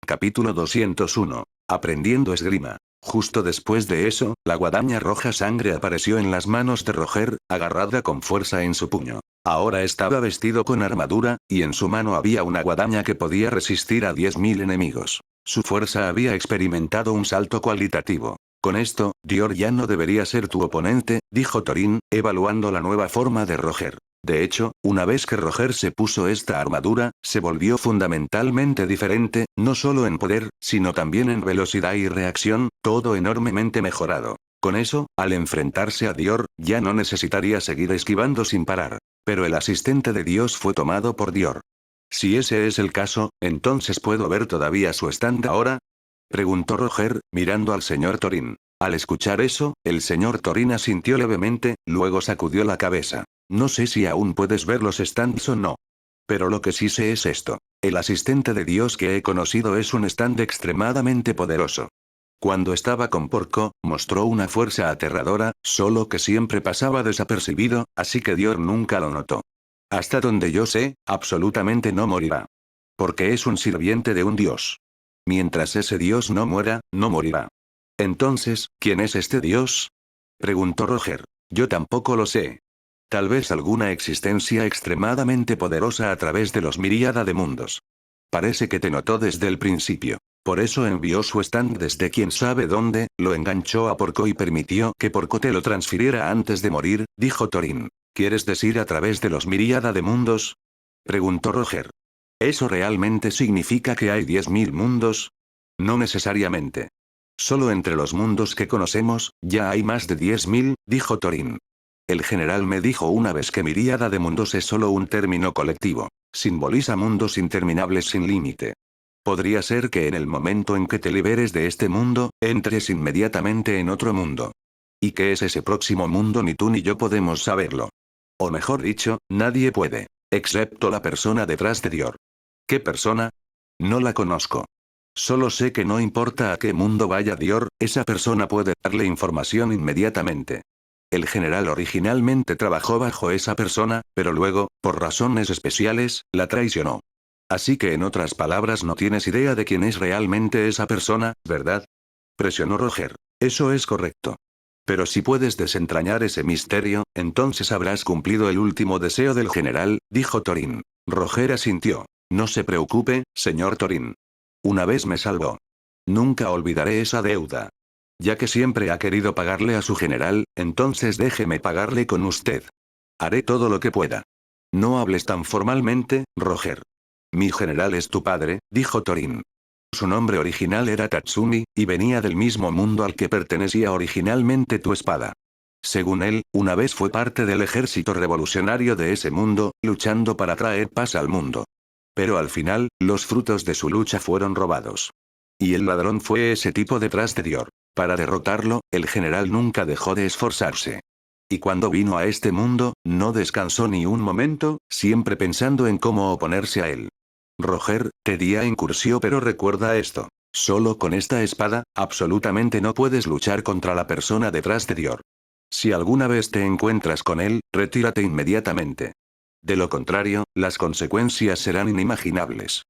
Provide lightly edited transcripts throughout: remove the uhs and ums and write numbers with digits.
Capítulo 201. Aprendiendo esgrima. Justo después de eso, la guadaña roja sangre apareció en las manos de Roger, agarrada con fuerza en su puño. Ahora estaba vestido con armadura, y en su mano había una guadaña que podía resistir a 10.000 enemigos. Su fuerza había experimentado un salto cualitativo. Con esto, Dior ya no debería ser tu oponente, dijo Thorin, evaluando la nueva forma de Roger. De hecho, una vez que Roger se puso esta armadura, se volvió fundamentalmente diferente, no solo en poder, sino también en velocidad y reacción, todo enormemente mejorado. Con eso, al enfrentarse a Dior, ya no necesitaría seguir esquivando sin parar. Pero el asistente de Dios fue tomado por Dior. Si ese es el caso, entonces ¿puedo ver todavía su stand ahora? Preguntó Roger, mirando al señor Thorin. Al escuchar eso, el señor Thorin asintió levemente, luego sacudió la cabeza. No sé si aún puedes ver los stands o no. Pero lo que sí sé es esto. El asistente de Dios que he conocido es un stand extremadamente poderoso. Cuando estaba con Porco, mostró una fuerza aterradora, solo que siempre pasaba desapercibido, así que Dior nunca lo notó. Hasta donde yo sé, absolutamente no morirá. Porque es un sirviente de un dios. Mientras ese dios no muera, no morirá. Entonces, ¿quién es este dios? Preguntó Roger. Yo tampoco lo sé. Tal vez alguna existencia extremadamente poderosa a través de los miríada de mundos. Parece que te notó desde el principio. Por eso envió su stand desde quién sabe dónde, lo enganchó a Porco y permitió que Porco te lo transfiriera antes de morir, dijo Thorin. ¿Quieres decir a través de los miríada de mundos? Preguntó Roger. ¿Eso realmente significa que hay 10.000 mundos? No necesariamente. Solo entre los mundos que conocemos, ya hay más de 10.000, dijo Thorin. El general me dijo una vez que miríada de mundos es solo un término colectivo. Simboliza mundos interminables sin límite. Podría ser que en el momento en que te liberes de este mundo, entres inmediatamente en otro mundo. ¿Y qué es ese próximo mundo? Ni tú ni yo podemos saberlo. O mejor dicho, nadie puede. Excepto la persona detrás de Dior. ¿Qué persona? No la conozco. Solo sé que no importa a qué mundo vaya Dior, esa persona puede darle información inmediatamente. El general originalmente trabajó bajo esa persona, pero luego, por razones especiales, la traicionó. Así que en otras palabras no tienes idea de quién es realmente esa persona, ¿verdad? Presionó Roger. Eso es correcto. Pero si puedes desentrañar ese misterio, entonces habrás cumplido el último deseo del general, dijo Thorin. Roger asintió. No se preocupe, señor Thorin. Una vez me salvó. Nunca olvidaré esa deuda. Ya que siempre ha querido pagarle a su general, entonces déjeme pagarle con usted. Haré todo lo que pueda. No hables tan formalmente, Roger. Mi general es tu padre, dijo Thorin. Su nombre original era Tatsumi, y venía del mismo mundo al que pertenecía originalmente tu espada. Según él, una vez fue parte del ejército revolucionario de ese mundo, luchando para traer paz al mundo. Pero al final, los frutos de su lucha fueron robados. Y el ladrón fue ese tipo detrás de Dior. Para derrotarlo, el general nunca dejó de esforzarse. Y cuando vino a este mundo, no descansó ni un momento, siempre pensando en cómo oponerse a él. Roger, te di a incursión, pero recuerda esto. Solo con esta espada, absolutamente no puedes luchar contra la persona detrás de Dior. Si alguna vez te encuentras con él, retírate inmediatamente. De lo contrario, las consecuencias serán inimaginables.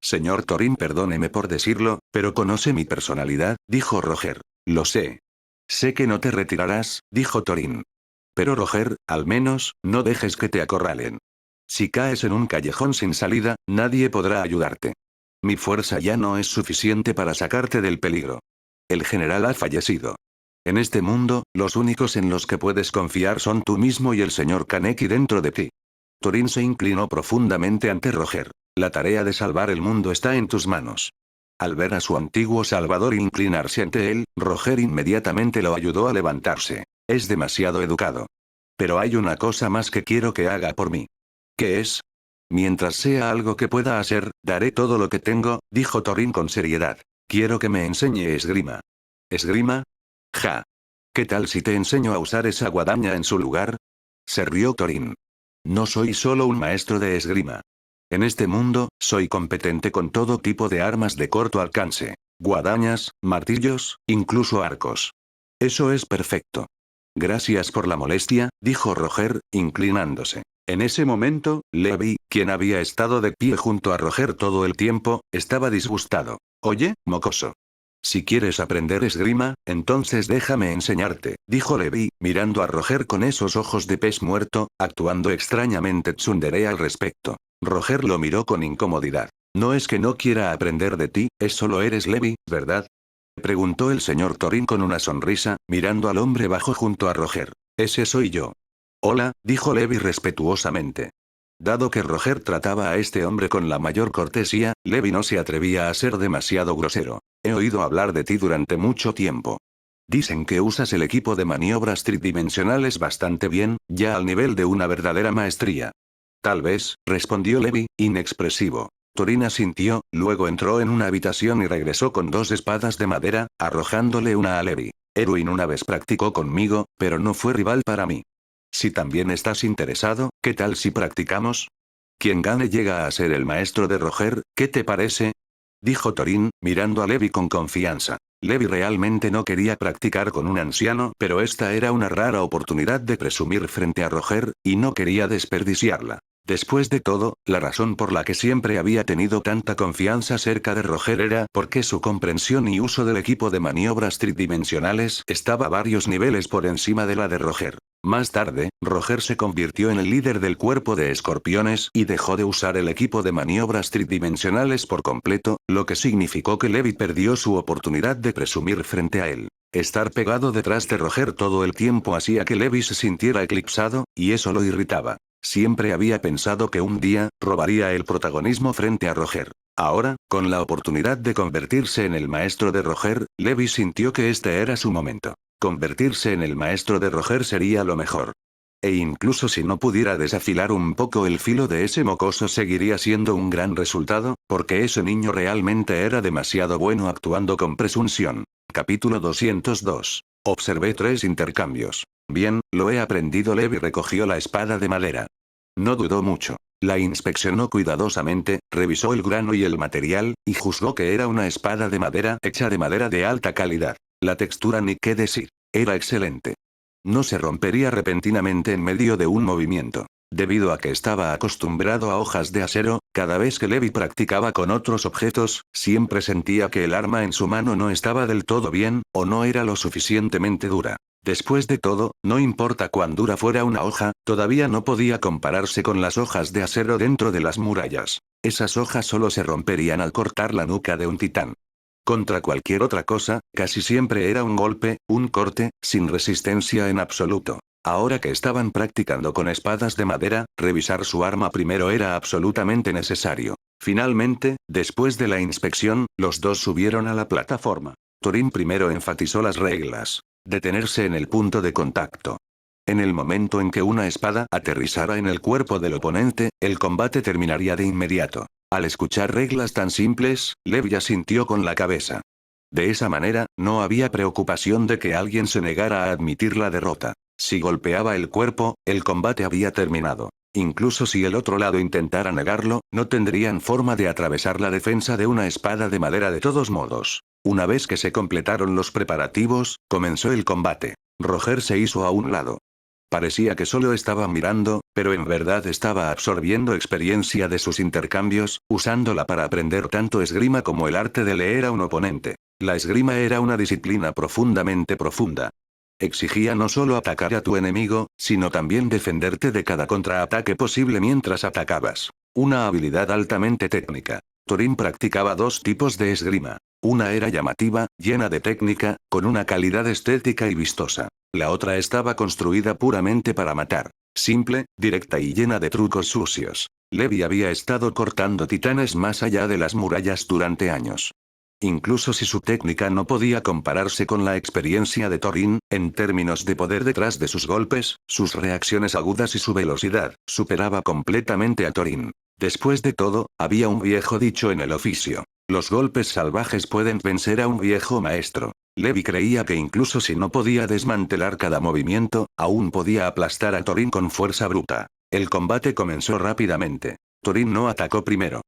Señor Thorin, perdóneme por decirlo, pero conoce mi personalidad, dijo Roger. Lo sé. Sé que no te retirarás, dijo Thorin. Pero Roger, al menos, no dejes que te acorralen. Si caes en un callejón sin salida, nadie podrá ayudarte. Mi fuerza ya no es suficiente para sacarte del peligro. El general ha fallecido. En este mundo, los únicos en los que puedes confiar son tú mismo y el señor Kaneki dentro de ti. Thorin se inclinó profundamente ante Roger. La tarea de salvar el mundo está en tus manos. Al ver a su antiguo salvador inclinarse ante él, Roger inmediatamente lo ayudó a levantarse. Es demasiado educado. Pero hay una cosa más que quiero que haga por mí. ¿Qué es? Mientras sea algo que pueda hacer, daré todo lo que tengo, dijo Thorin con seriedad. Quiero que me enseñe esgrima. ¿Esgrima? Ja. ¿Qué tal si te enseño a usar esa guadaña en su lugar? Se rió Thorin. No soy solo un maestro de esgrima. En este mundo, soy competente con todo tipo de armas de corto alcance. Guadañas, martillos, incluso arcos. Eso es perfecto. Gracias por la molestia, dijo Roger, inclinándose. En ese momento, Levi, quien había estado de pie junto a Roger todo el tiempo, estaba disgustado. Oye, mocoso. Si quieres aprender esgrima, entonces déjame enseñarte, dijo Levi, mirando a Roger con esos ojos de pez muerto, actuando extrañamente tsundere al respecto. Roger lo miró con incomodidad. No es que no quiera aprender de ti, es solo eres Levi, ¿verdad? Preguntó el señor Thorin con una sonrisa, mirando al hombre bajo junto a Roger. Ese soy yo. Hola, dijo Levi respetuosamente. Dado que Roger trataba a este hombre con la mayor cortesía, Levi no se atrevía a ser demasiado grosero. He oído hablar de ti durante mucho tiempo. Dicen que usas el equipo de maniobras tridimensionales bastante bien, ya al nivel de una verdadera maestría. Tal vez, respondió Levi, inexpresivo. Thorin asintió, luego entró en una habitación y regresó con 2 espadas de madera, arrojándole una a Levi. Erwin una vez practicó conmigo, pero no fue rival para mí. Si también estás interesado, ¿qué tal si practicamos? Quien gane llega a ser el maestro de Roger, ¿qué te parece? Dijo Thorin, mirando a Levi con confianza. Levi realmente no quería practicar con un anciano, pero esta era una rara oportunidad de presumir frente a Roger, y no quería desperdiciarla. Después de todo, la razón por la que siempre había tenido tanta confianza cerca de Roger era porque su comprensión y uso del equipo de maniobras tridimensionales estaba varios niveles por encima de la de Roger. Más tarde, Roger se convirtió en el líder del cuerpo de escorpiones y dejó de usar el equipo de maniobras tridimensionales por completo, lo que significó que Levi perdió su oportunidad de presumir frente a él. Estar pegado detrás de Roger todo el tiempo hacía que Levi se sintiera eclipsado, y eso lo irritaba. Siempre había pensado que un día, robaría el protagonismo frente a Roger. Ahora, con la oportunidad de convertirse en el maestro de Roger, Levi sintió que este era su momento. Convertirse en el maestro de Roger sería lo mejor. E incluso si no pudiera desafilar un poco el filo de ese mocoso seguiría siendo un gran resultado, porque ese niño realmente era demasiado bueno actuando con presunción. Capítulo 202. Observé 3 intercambios. Bien, lo he aprendido. Levi recogió la espada de madera. No dudó mucho. La inspeccionó cuidadosamente, revisó el grano y el material, y juzgó que era una espada de madera hecha de madera de alta calidad. La textura ni qué decir. Era excelente. No se rompería repentinamente en medio de un movimiento. Debido a que estaba acostumbrado a hojas de acero, cada vez que Levi practicaba con otros objetos, siempre sentía que el arma en su mano no estaba del todo bien, o no era lo suficientemente dura. Después de todo, no importa cuán dura fuera una hoja, todavía no podía compararse con las hojas de acero dentro de las murallas. Esas hojas solo se romperían al cortar la nuca de un titán. Contra cualquier otra cosa, casi siempre era un golpe, un corte, sin resistencia en absoluto. Ahora que estaban practicando con espadas de madera, revisar su arma primero era absolutamente necesario. Finalmente, después de la inspección, los dos subieron a la plataforma. Thorin primero enfatizó las reglas. Detenerse en el punto de contacto. En el momento en que una espada aterrizara en el cuerpo del oponente, el combate terminaría de inmediato. Al escuchar reglas tan simples, Levi asintió con la cabeza. De esa manera, no había preocupación de que alguien se negara a admitir la derrota. Si golpeaba el cuerpo, el combate había terminado. Incluso si el otro lado intentara negarlo, no tendrían forma de atravesar la defensa de una espada de madera de todos modos. Una vez que se completaron los preparativos, comenzó el combate. Roger se hizo a un lado. Parecía que solo estaba mirando, pero en verdad estaba absorbiendo experiencia de sus intercambios, usándola para aprender tanto esgrima como el arte de leer a un oponente. La esgrima era una disciplina profundamente profunda. Exigía no solo atacar a tu enemigo, sino también defenderte de cada contraataque posible mientras atacabas. Una habilidad altamente técnica. Thorin practicaba 2 tipos de esgrima. Una era llamativa, llena de técnica, con una calidad estética y vistosa. La otra estaba construida puramente para matar. Simple, directa y llena de trucos sucios. Levi había estado cortando titanes más allá de las murallas durante años. Incluso si su técnica no podía compararse con la experiencia de Thorin, en términos de poder detrás de sus golpes, sus reacciones agudas y su velocidad, superaba completamente a Thorin. Después de todo, había un viejo dicho en el oficio. Los golpes salvajes pueden vencer a un viejo maestro. Levi creía que incluso si no podía desmantelar cada movimiento, aún podía aplastar a Thorin con fuerza bruta. El combate comenzó rápidamente. Thorin no atacó primero.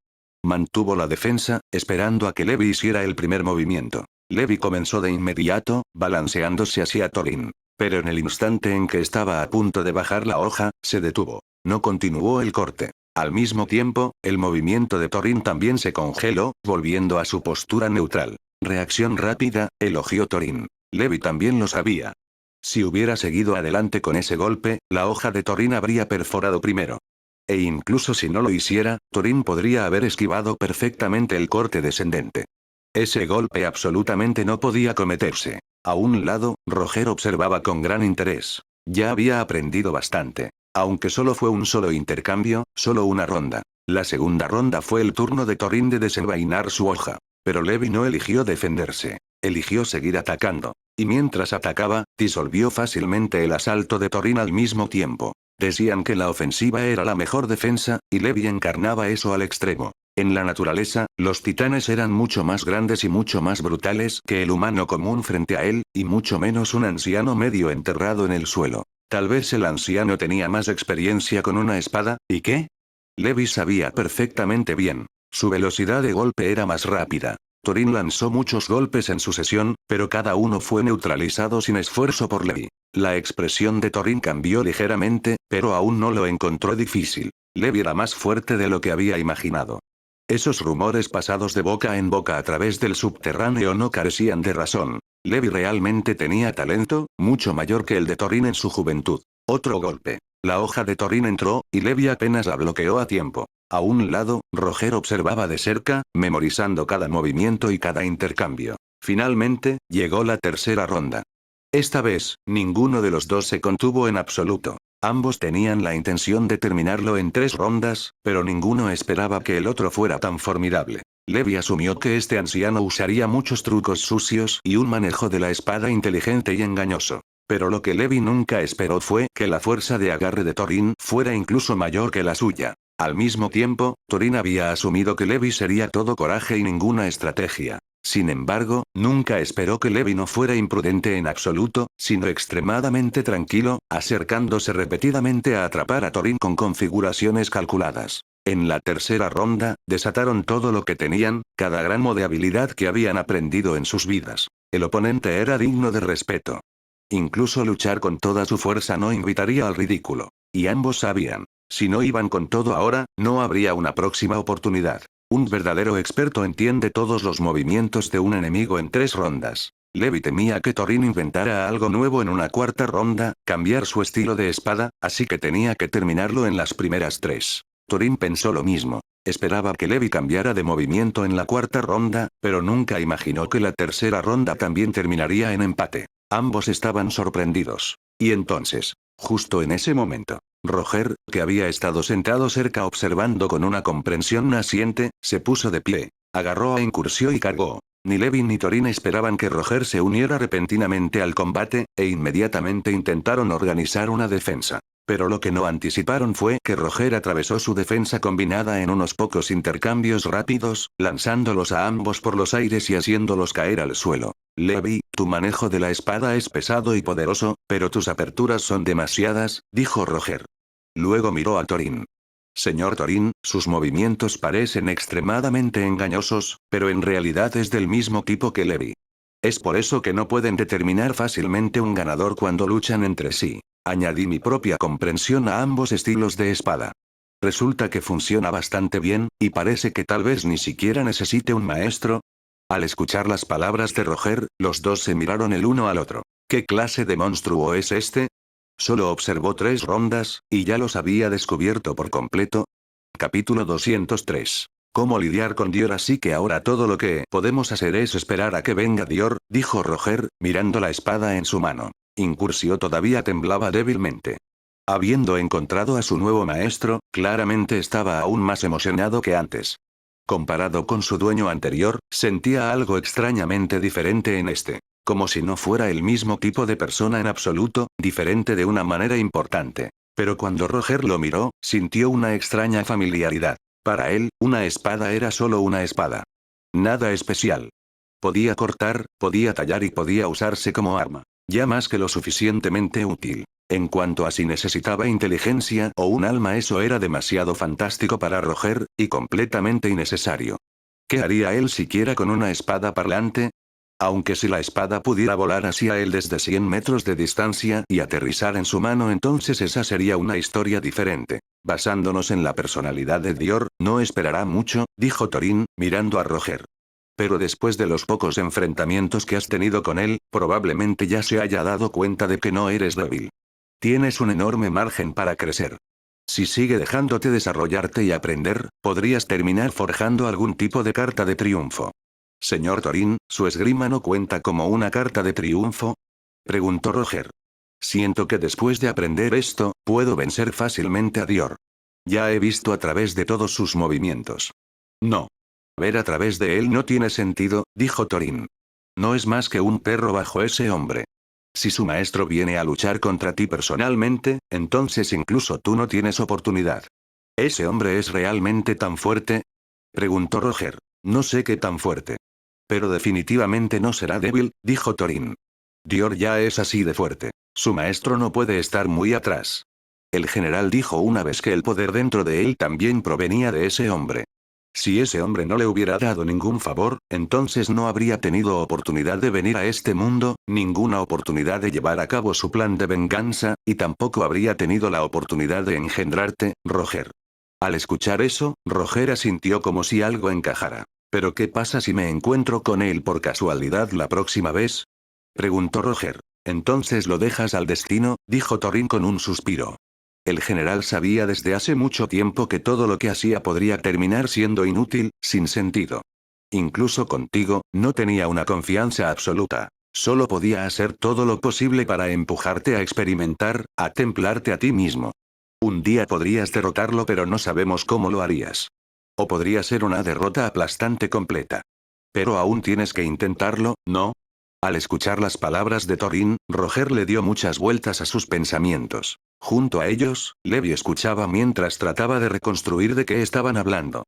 Mantuvo la defensa, esperando a que Levi hiciera el primer movimiento. Levi comenzó de inmediato, balanceándose hacia Thorin. Pero en el instante en que estaba a punto de bajar la hoja, se detuvo. No continuó el corte. Al mismo tiempo, el movimiento de Thorin también se congeló, volviendo a su postura neutral. Reacción rápida, elogió Thorin. Levi también lo sabía. Si hubiera seguido adelante con ese golpe, la hoja de Thorin habría perforado primero. E incluso si no lo hiciera, Thorin podría haber esquivado perfectamente el corte descendente. Ese golpe absolutamente no podía cometerse. A un lado, Roger observaba con gran interés. Ya había aprendido bastante. Aunque solo fue un solo intercambio, solo una ronda. La segunda ronda fue el turno de Thorin de desenvainar su hoja. Pero Levi no eligió defenderse. Eligió seguir atacando. Y mientras atacaba, disolvió fácilmente el asalto de Thorin al mismo tiempo. Decían que la ofensiva era la mejor defensa, y Levi encarnaba eso al extremo. En la naturaleza, los titanes eran mucho más grandes y mucho más brutales que el humano común frente a él, y mucho menos un anciano medio enterrado en el suelo. Tal vez el anciano tenía más experiencia con una espada, ¿y qué? Levi sabía perfectamente bien. Su velocidad de golpe era más rápida. Thorin lanzó muchos golpes en sucesión, pero cada uno fue neutralizado sin esfuerzo por Levi. La expresión de Thorin cambió ligeramente, pero aún no lo encontró difícil. Levi era más fuerte de lo que había imaginado. Esos rumores pasados de boca en boca a través del subterráneo no carecían de razón. Levi realmente tenía talento, mucho mayor que el de Thorin en su juventud. Otro golpe. La hoja de Thorin entró, y Levi apenas la bloqueó a tiempo. A un lado, Roger observaba de cerca, memorizando cada movimiento y cada intercambio. Finalmente, llegó la tercera ronda. Esta vez, ninguno de los dos se contuvo en absoluto. Ambos tenían la intención de terminarlo en 3 rondas, pero ninguno esperaba que el otro fuera tan formidable. Levi asumió que este anciano usaría muchos trucos sucios y un manejo de la espada inteligente y engañoso. Pero lo que Levi nunca esperó fue que la fuerza de agarre de Thorin fuera incluso mayor que la suya. Al mismo tiempo, Thorin había asumido que Levi sería todo coraje y ninguna estrategia. Sin embargo, nunca esperó que Levi no fuera imprudente en absoluto, sino extremadamente tranquilo, acercándose repetidamente a atrapar a Thorin con configuraciones calculadas. En la tercera ronda, desataron todo lo que tenían, cada gramo de habilidad que habían aprendido en sus vidas. El oponente era digno de respeto. Incluso luchar con toda su fuerza no invitaría al ridículo. Y ambos sabían. Si no iban con todo ahora, no habría una próxima oportunidad. Un verdadero experto entiende todos los movimientos de un enemigo en 3 rondas. Levi temía que Thorin inventara algo nuevo en una cuarta ronda, cambiar su estilo de espada, así que tenía que terminarlo en las primeras 3. Thorin pensó lo mismo. Esperaba que Levi cambiara de movimiento en la cuarta ronda, pero nunca imaginó que la tercera ronda también terminaría en empate. Ambos estaban sorprendidos. Y entonces, justo en ese momento, Roger, que había estado sentado cerca observando con una comprensión naciente, se puso de pie. Agarró a Incursio y cargó. Ni Levi ni Thorin esperaban que Roger se uniera repentinamente al combate, e inmediatamente intentaron organizar una defensa. Pero lo que no anticiparon fue que Roger atravesó su defensa combinada en unos pocos intercambios rápidos, lanzándolos a ambos por los aires y haciéndolos caer al suelo. Levi, tu manejo de la espada es pesado y poderoso, pero tus aperturas son demasiadas, dijo Roger. Luego miró a Thorin. Señor Thorin, sus movimientos parecen extremadamente engañosos, pero en realidad es del mismo tipo que Levi. Es por eso que no pueden determinar fácilmente un ganador cuando luchan entre sí. Añadí mi propia comprensión a ambos estilos de espada. Resulta que funciona bastante bien, y parece que tal vez ni siquiera necesite un maestro. Al escuchar las palabras de Roger, los dos se miraron el uno al otro. ¿Qué clase de monstruo es este? Solo observó 3 rondas, y ya los había descubierto por completo. Capítulo 203. ¿Cómo lidiar con Dior? Así que ahora todo lo que podemos hacer es esperar a que venga Dior, dijo Roger, mirando la espada en su mano. Incursio todavía temblaba débilmente. Habiendo encontrado a su nuevo maestro, claramente estaba aún más emocionado que antes. Comparado con su dueño anterior, sentía algo extrañamente diferente en este. Como si no fuera el mismo tipo de persona en absoluto, diferente de una manera importante. Pero cuando Roger lo miró, sintió una extraña familiaridad. Para él, una espada era solo una espada. Nada especial. Podía cortar, podía tallar y podía usarse como arma. Ya más que lo suficientemente útil. En cuanto a si necesitaba inteligencia o un alma, eso era demasiado fantástico para Roger, y completamente innecesario. ¿Qué haría él siquiera con una espada parlante? Aunque si la espada pudiera volar hacia él desde 100 metros de distancia y aterrizar en su mano, entonces esa sería una historia diferente. Basándonos en la personalidad de Dior, no esperará mucho, dijo Thorin, mirando a Roger. Pero después de los pocos enfrentamientos que has tenido con él, probablemente ya se haya dado cuenta de que no eres débil. Tienes un enorme margen para crecer. Si sigue dejándote desarrollarte y aprender, podrías terminar forjando algún tipo de carta de triunfo. Señor Thorin, ¿su esgrima no cuenta como una carta de triunfo? Preguntó Roger. Siento que después de aprender esto, puedo vencer fácilmente a Dior. Ya he visto a través de todos sus movimientos. No. Ver a través de él no tiene sentido, dijo Thorin. No es más que un perro bajo ese hombre. Si su maestro viene a luchar contra ti personalmente, entonces incluso tú no tienes oportunidad. ¿Ese hombre es realmente tan fuerte? Preguntó Roger. No sé qué tan fuerte. Pero definitivamente no será débil, dijo Thorin. Dior ya es así de fuerte. Su maestro no puede estar muy atrás. El general dijo una vez que el poder dentro de él también provenía de ese hombre. Si ese hombre no le hubiera dado ningún favor, entonces no habría tenido oportunidad de venir a este mundo, ninguna oportunidad de llevar a cabo su plan de venganza, y tampoco habría tenido la oportunidad de engendrarte, Roger. Al escuchar eso, Roger asintió como si algo encajara. ¿Pero qué pasa si me encuentro con él por casualidad la próxima vez? Preguntó Roger. Entonces lo dejas al destino, dijo Thorin con un suspiro. El general sabía desde hace mucho tiempo que todo lo que hacía podría terminar siendo inútil, sin sentido. Incluso contigo, no tenía una confianza absoluta. Solo podía hacer todo lo posible para empujarte a experimentar, a templarte a ti mismo. Un día podrías derrotarlo, pero no sabemos cómo lo harías. O podría ser una derrota aplastante completa. Pero aún tienes que intentarlo, ¿no? Al escuchar las palabras de Thorin, Roger le dio muchas vueltas a sus pensamientos. Junto a ellos, Levi escuchaba mientras trataba de reconstruir de qué estaban hablando.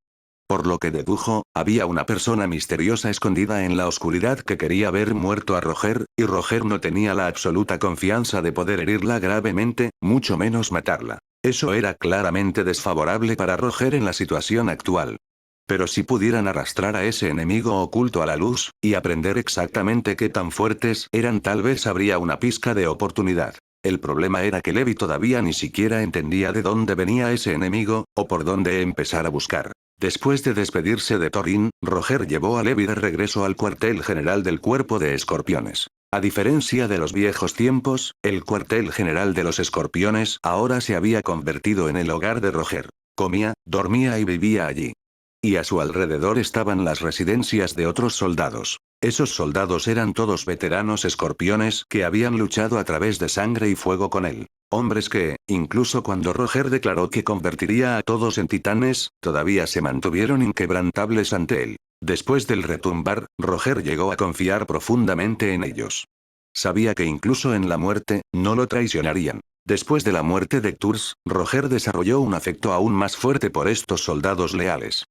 Por lo que dedujo, había una persona misteriosa escondida en la oscuridad que quería ver muerto a Roger, y Roger no tenía la absoluta confianza de poder herirla gravemente, mucho menos matarla. Eso era claramente desfavorable para Roger en la situación actual. Pero si pudieran arrastrar a ese enemigo oculto a la luz, y aprender exactamente qué tan fuertes eran, tal vez habría una pizca de oportunidad. El problema era que Levi todavía ni siquiera entendía de dónde venía ese enemigo, o por dónde empezar a buscar. Después de despedirse de Thorin, Roger llevó a Levi de regreso al cuartel general del Cuerpo de Escorpiones. A diferencia de los viejos tiempos, el cuartel general de los Escorpiones ahora se había convertido en el hogar de Roger. Comía, dormía y vivía allí. Y a su alrededor estaban las residencias de otros soldados. Esos soldados eran todos veteranos escorpiones que habían luchado a través de sangre y fuego con él. Hombres que, incluso cuando Roger declaró que convertiría a todos en titanes, todavía se mantuvieron inquebrantables ante él. Después del retumbar, Roger llegó a confiar profundamente en ellos. Sabía que incluso en la muerte, no lo traicionarían. Después de la muerte de Tours, Roger desarrolló un afecto aún más fuerte por estos soldados leales.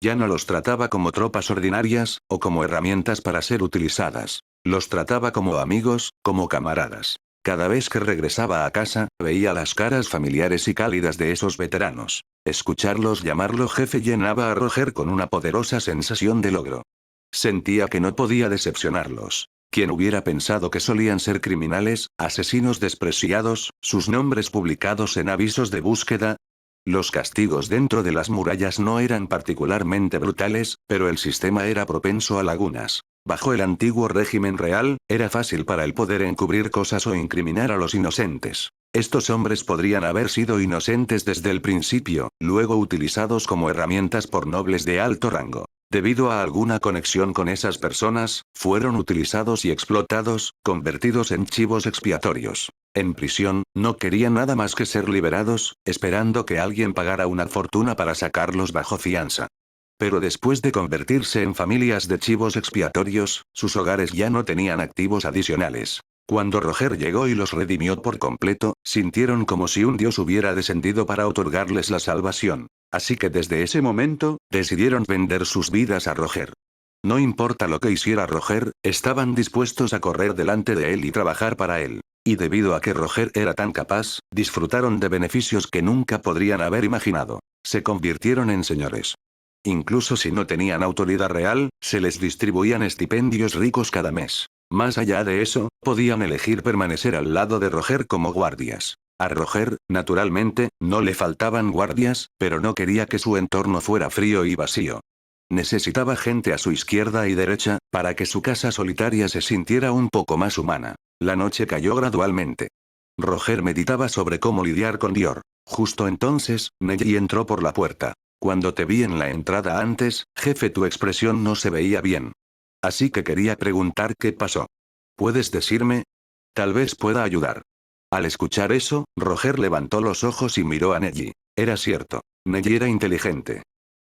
Ya no los trataba como tropas ordinarias, o como herramientas para ser utilizadas. Los trataba como amigos, como camaradas. Cada vez que regresaba a casa, veía las caras familiares y cálidas de esos veteranos. Escucharlos llamarlo jefe llenaba a Roger con una poderosa sensación de logro. Sentía que no podía decepcionarlos. ¿Quién hubiera pensado que solían ser criminales, asesinos despreciados, sus nombres publicados en avisos de búsqueda? Los castigos dentro de las murallas no eran particularmente brutales, pero el sistema era propenso a lagunas. Bajo el antiguo régimen real, era fácil para el poder encubrir cosas o incriminar a los inocentes. Estos hombres podrían haber sido inocentes desde el principio, luego utilizados como herramientas por nobles de alto rango. Debido a alguna conexión con esas personas, fueron utilizados y explotados, convertidos en chivos expiatorios. En prisión, no querían nada más que ser liberados, esperando que alguien pagara una fortuna para sacarlos bajo fianza. Pero después de convertirse en familias de chivos expiatorios, sus hogares ya no tenían activos adicionales. Cuando Roger llegó y los redimió por completo, sintieron como si un dios hubiera descendido para otorgarles la salvación. Así que desde ese momento, decidieron vender sus vidas a Roger. No importa lo que hiciera Roger, estaban dispuestos a correr delante de él y trabajar para él. Y debido a que Roger era tan capaz, disfrutaron de beneficios que nunca podrían haber imaginado. Se convirtieron en señores. Incluso si no tenían autoridad real, se les distribuían estipendios ricos cada mes. Más allá de eso, podían elegir permanecer al lado de Roger como guardias. A Roger, naturalmente, no le faltaban guardias, pero no quería que su entorno fuera frío y vacío. Necesitaba gente a su izquierda y derecha, para que su casa solitaria se sintiera un poco más humana. La noche cayó gradualmente. Roger meditaba sobre cómo lidiar con Dior. Justo entonces, Neji entró por la puerta. Cuando te vi en la entrada antes, jefe, tu expresión no se veía bien. Así que quería preguntar qué pasó. ¿Puedes decirme? Tal vez pueda ayudar. Al escuchar eso, Roger levantó los ojos y miró a Neji. Era cierto. Neji era inteligente.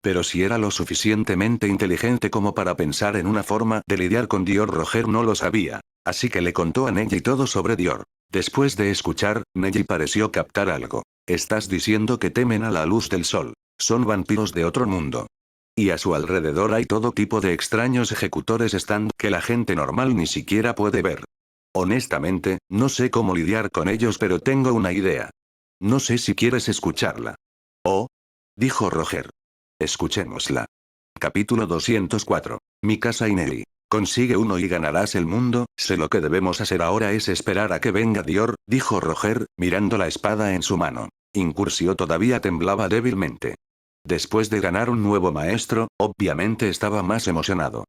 Pero si era lo suficientemente inteligente como para pensar en una forma de lidiar con Dior, Roger no lo sabía. Así que le contó a Neji todo sobre Dior. Después de escuchar, Neji pareció captar algo. Estás diciendo que temen a la luz del sol. Son vampiros de otro mundo. Y a su alrededor hay todo tipo de extraños ejecutores stand que la gente normal ni siquiera puede ver. Honestamente, no sé cómo lidiar con ellos, pero tengo una idea. No sé si quieres escucharla. Oh, dijo Roger. Escuchémosla. Capítulo 204. Mi casa y Nelly. Consigue uno y ganarás el mundo. Sé lo que debemos hacer ahora es esperar a que venga Dior, dijo Roger, mirando la espada en su mano. Incursio todavía temblaba débilmente. Después de ganar un nuevo maestro, obviamente estaba más emocionado.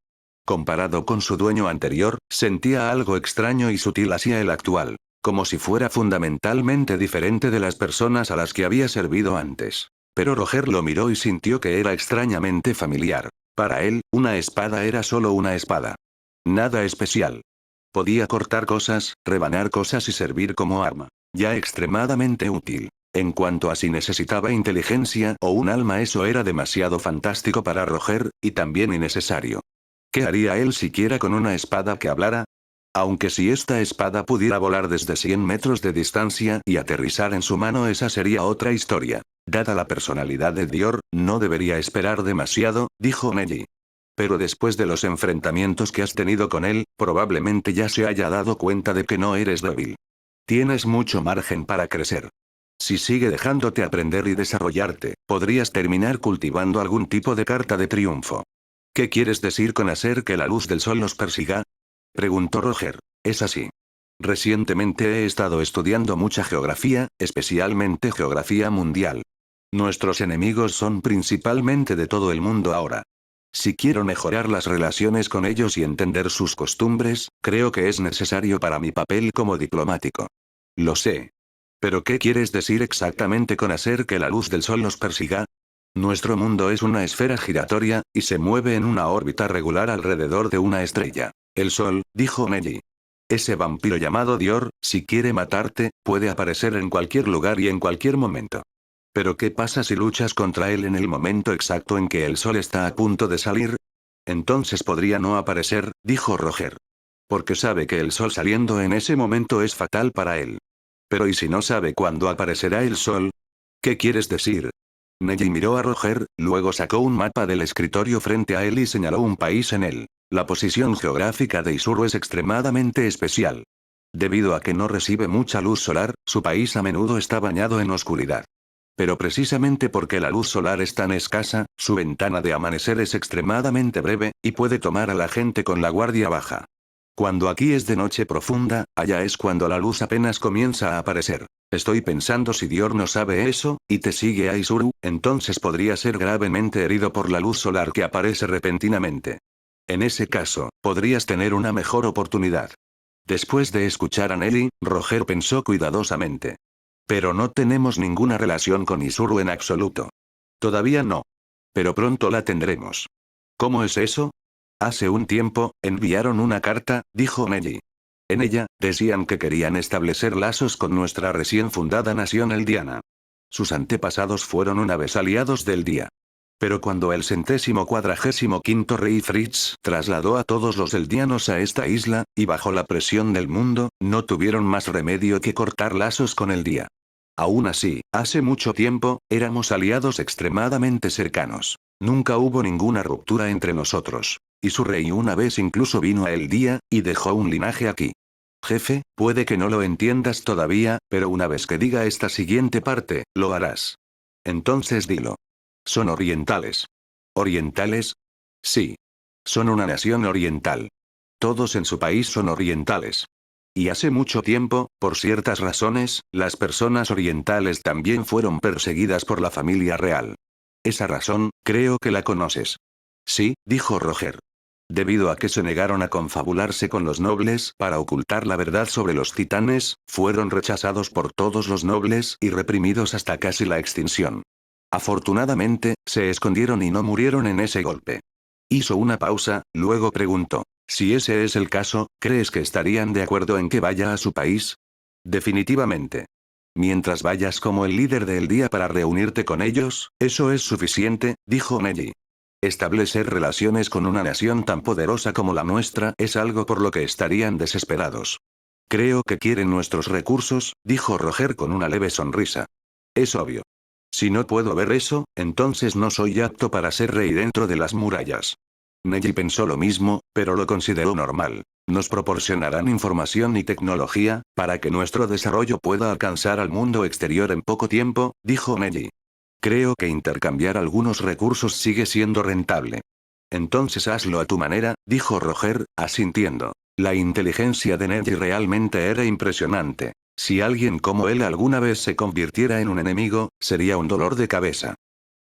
Comparado con su dueño anterior, sentía algo extraño y sutil hacia el actual, como si fuera fundamentalmente diferente de las personas a las que había servido antes. Pero Roger lo miró y sintió que era extrañamente familiar. Para él, una espada era solo una espada. Nada especial. Podía cortar cosas, rebanar cosas y servir como arma. Ya extremadamente útil. En cuanto a si necesitaba inteligencia o un alma, eso era demasiado fantástico para Roger, y también innecesario. ¿Qué haría él siquiera con una espada que hablara? Aunque si esta espada pudiera volar desde 100 metros de distancia y aterrizar en su mano, esa sería otra historia. Dada la personalidad de Dior, no debería esperar demasiado, dijo Neji. Pero después de los enfrentamientos que has tenido con él, probablemente ya se haya dado cuenta de que no eres débil. Tienes mucho margen para crecer. Si sigue dejándote aprender y desarrollarte, podrías terminar cultivando algún tipo de carta de triunfo. ¿Qué quieres decir con hacer que la luz del sol nos persiga? Preguntó Roger. Es así. Recientemente he estado estudiando mucha geografía, especialmente geografía mundial. Nuestros enemigos son principalmente de todo el mundo ahora. Si quiero mejorar las relaciones con ellos y entender sus costumbres, creo que es necesario para mi papel como diplomático. Lo sé. ¿Pero qué quieres decir exactamente con hacer que la luz del sol nos persiga? Nuestro mundo es una esfera giratoria, y se mueve en una órbita regular alrededor de una estrella. El sol, dijo Neji. Ese vampiro llamado Dior, si quiere matarte, puede aparecer en cualquier lugar y en cualquier momento. Pero ¿qué pasa si luchas contra él en el momento exacto en que el sol está a punto de salir? Entonces podría no aparecer, dijo Roger. Porque sabe que el sol saliendo en ese momento es fatal para él. Pero ¿y si no sabe cuándo aparecerá el sol? ¿Qué quieres decir? Neji miró a Roger, luego sacó un mapa del escritorio frente a él y señaló un país en él. La posición geográfica de Isuru es extremadamente especial. Debido a que no recibe mucha luz solar, su país a menudo está bañado en oscuridad. Pero precisamente porque la luz solar es tan escasa, su ventana de amanecer es extremadamente breve, y puede tomar a la gente con la guardia baja. Cuando aquí es de noche profunda, allá es cuando la luz apenas comienza a aparecer. Estoy pensando, si Dior no sabe eso, y te sigue a Isuru, entonces podría ser gravemente herido por la luz solar que aparece repentinamente. En ese caso, podrías tener una mejor oportunidad. Después de escuchar a Nelly, Roger pensó cuidadosamente. Pero no tenemos ninguna relación con Isuru en absoluto. Todavía no. Pero pronto la tendremos. ¿Cómo es eso? Hace un tiempo, enviaron una carta, dijo Neji. En ella, decían que querían establecer lazos con nuestra recién fundada nación eldiana. Sus antepasados fueron una vez aliados del día. Pero cuando el 145º rey Fritz trasladó a todos los eldianos a esta isla, y bajo la presión del mundo, no tuvieron más remedio que cortar lazos con el día. Aún así, hace mucho tiempo, éramos aliados extremadamente cercanos. Nunca hubo ninguna ruptura entre nosotros. Y su rey una vez incluso vino a el día, y dejó un linaje aquí. Jefe, puede que no lo entiendas todavía, pero una vez que diga esta siguiente parte, lo harás. Entonces dilo. Son orientales. ¿Orientales? Sí. Son una nación oriental. Todos en su país son orientales. Y hace mucho tiempo, por ciertas razones, las personas orientales también fueron perseguidas por la familia real. Esa razón, creo que la conoces. Sí, dijo Roger. Debido a que se negaron a confabularse con los nobles para ocultar la verdad sobre los titanes, fueron rechazados por todos los nobles y reprimidos hasta casi la extinción. Afortunadamente, se escondieron y no murieron en ese golpe. Hizo una pausa, luego preguntó. Si ese es el caso, ¿crees que estarían de acuerdo en que vaya a su país? Definitivamente. Mientras vayas como el líder del día para reunirte con ellos, eso es suficiente, dijo Neji. Establecer relaciones con una nación tan poderosa como la nuestra es algo por lo que estarían desesperados. Creo que quieren nuestros recursos, dijo Roger con una leve sonrisa. Es obvio. Si no puedo ver eso, entonces no soy apto para ser rey dentro de las murallas. Neji pensó lo mismo, pero lo consideró normal. Nos proporcionarán información y tecnología, para que nuestro desarrollo pueda alcanzar al mundo exterior en poco tiempo, dijo Neji. Creo que intercambiar algunos recursos sigue siendo rentable. Entonces hazlo a tu manera, dijo Roger, asintiendo. La inteligencia de Neji realmente era impresionante. Si alguien como él alguna vez se convirtiera en un enemigo, sería un dolor de cabeza.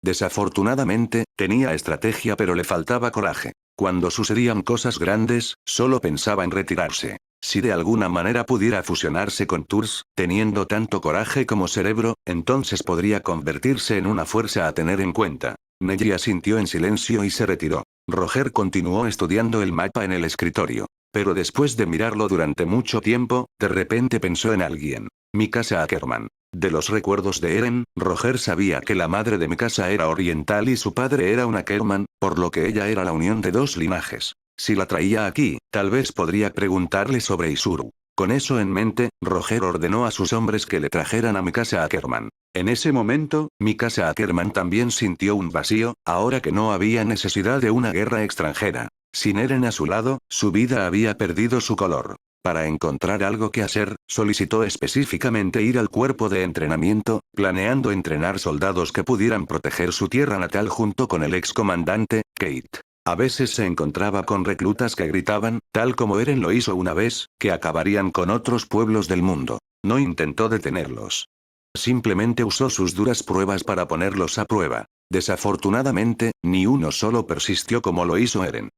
Desafortunadamente, tenía estrategia pero le faltaba coraje. Cuando sucedían cosas grandes, solo pensaba en retirarse. Si de alguna manera pudiera fusionarse con Tours, teniendo tanto coraje como cerebro, entonces podría convertirse en una fuerza a tener en cuenta. Neji asintió en silencio y se retiró. Roger continuó estudiando el mapa en el escritorio. Pero después de mirarlo durante mucho tiempo, de repente pensó en alguien. Mikasa Ackerman. De los recuerdos de Eren, Roger sabía que la madre de Mikasa era oriental y su padre era un Ackerman, por lo que ella era la unión de dos linajes. Si la traía aquí, tal vez podría preguntarle sobre Isuru. Con eso en mente, Roger ordenó a sus hombres que le trajeran a Mikasa Ackerman. En ese momento, Mikasa Ackerman también sintió un vacío, ahora que no había necesidad de una guerra extranjera. Sin Eren a su lado, su vida había perdido su color. Para encontrar algo que hacer, solicitó específicamente ir al cuerpo de entrenamiento, planeando entrenar soldados que pudieran proteger su tierra natal junto con el excomandante, Kate. A veces se encontraba con reclutas que gritaban, tal como Eren lo hizo una vez, que acabarían con otros pueblos del mundo. No intentó detenerlos. Simplemente usó sus duras pruebas para ponerlos a prueba. Desafortunadamente, ni uno solo persistió como lo hizo Eren.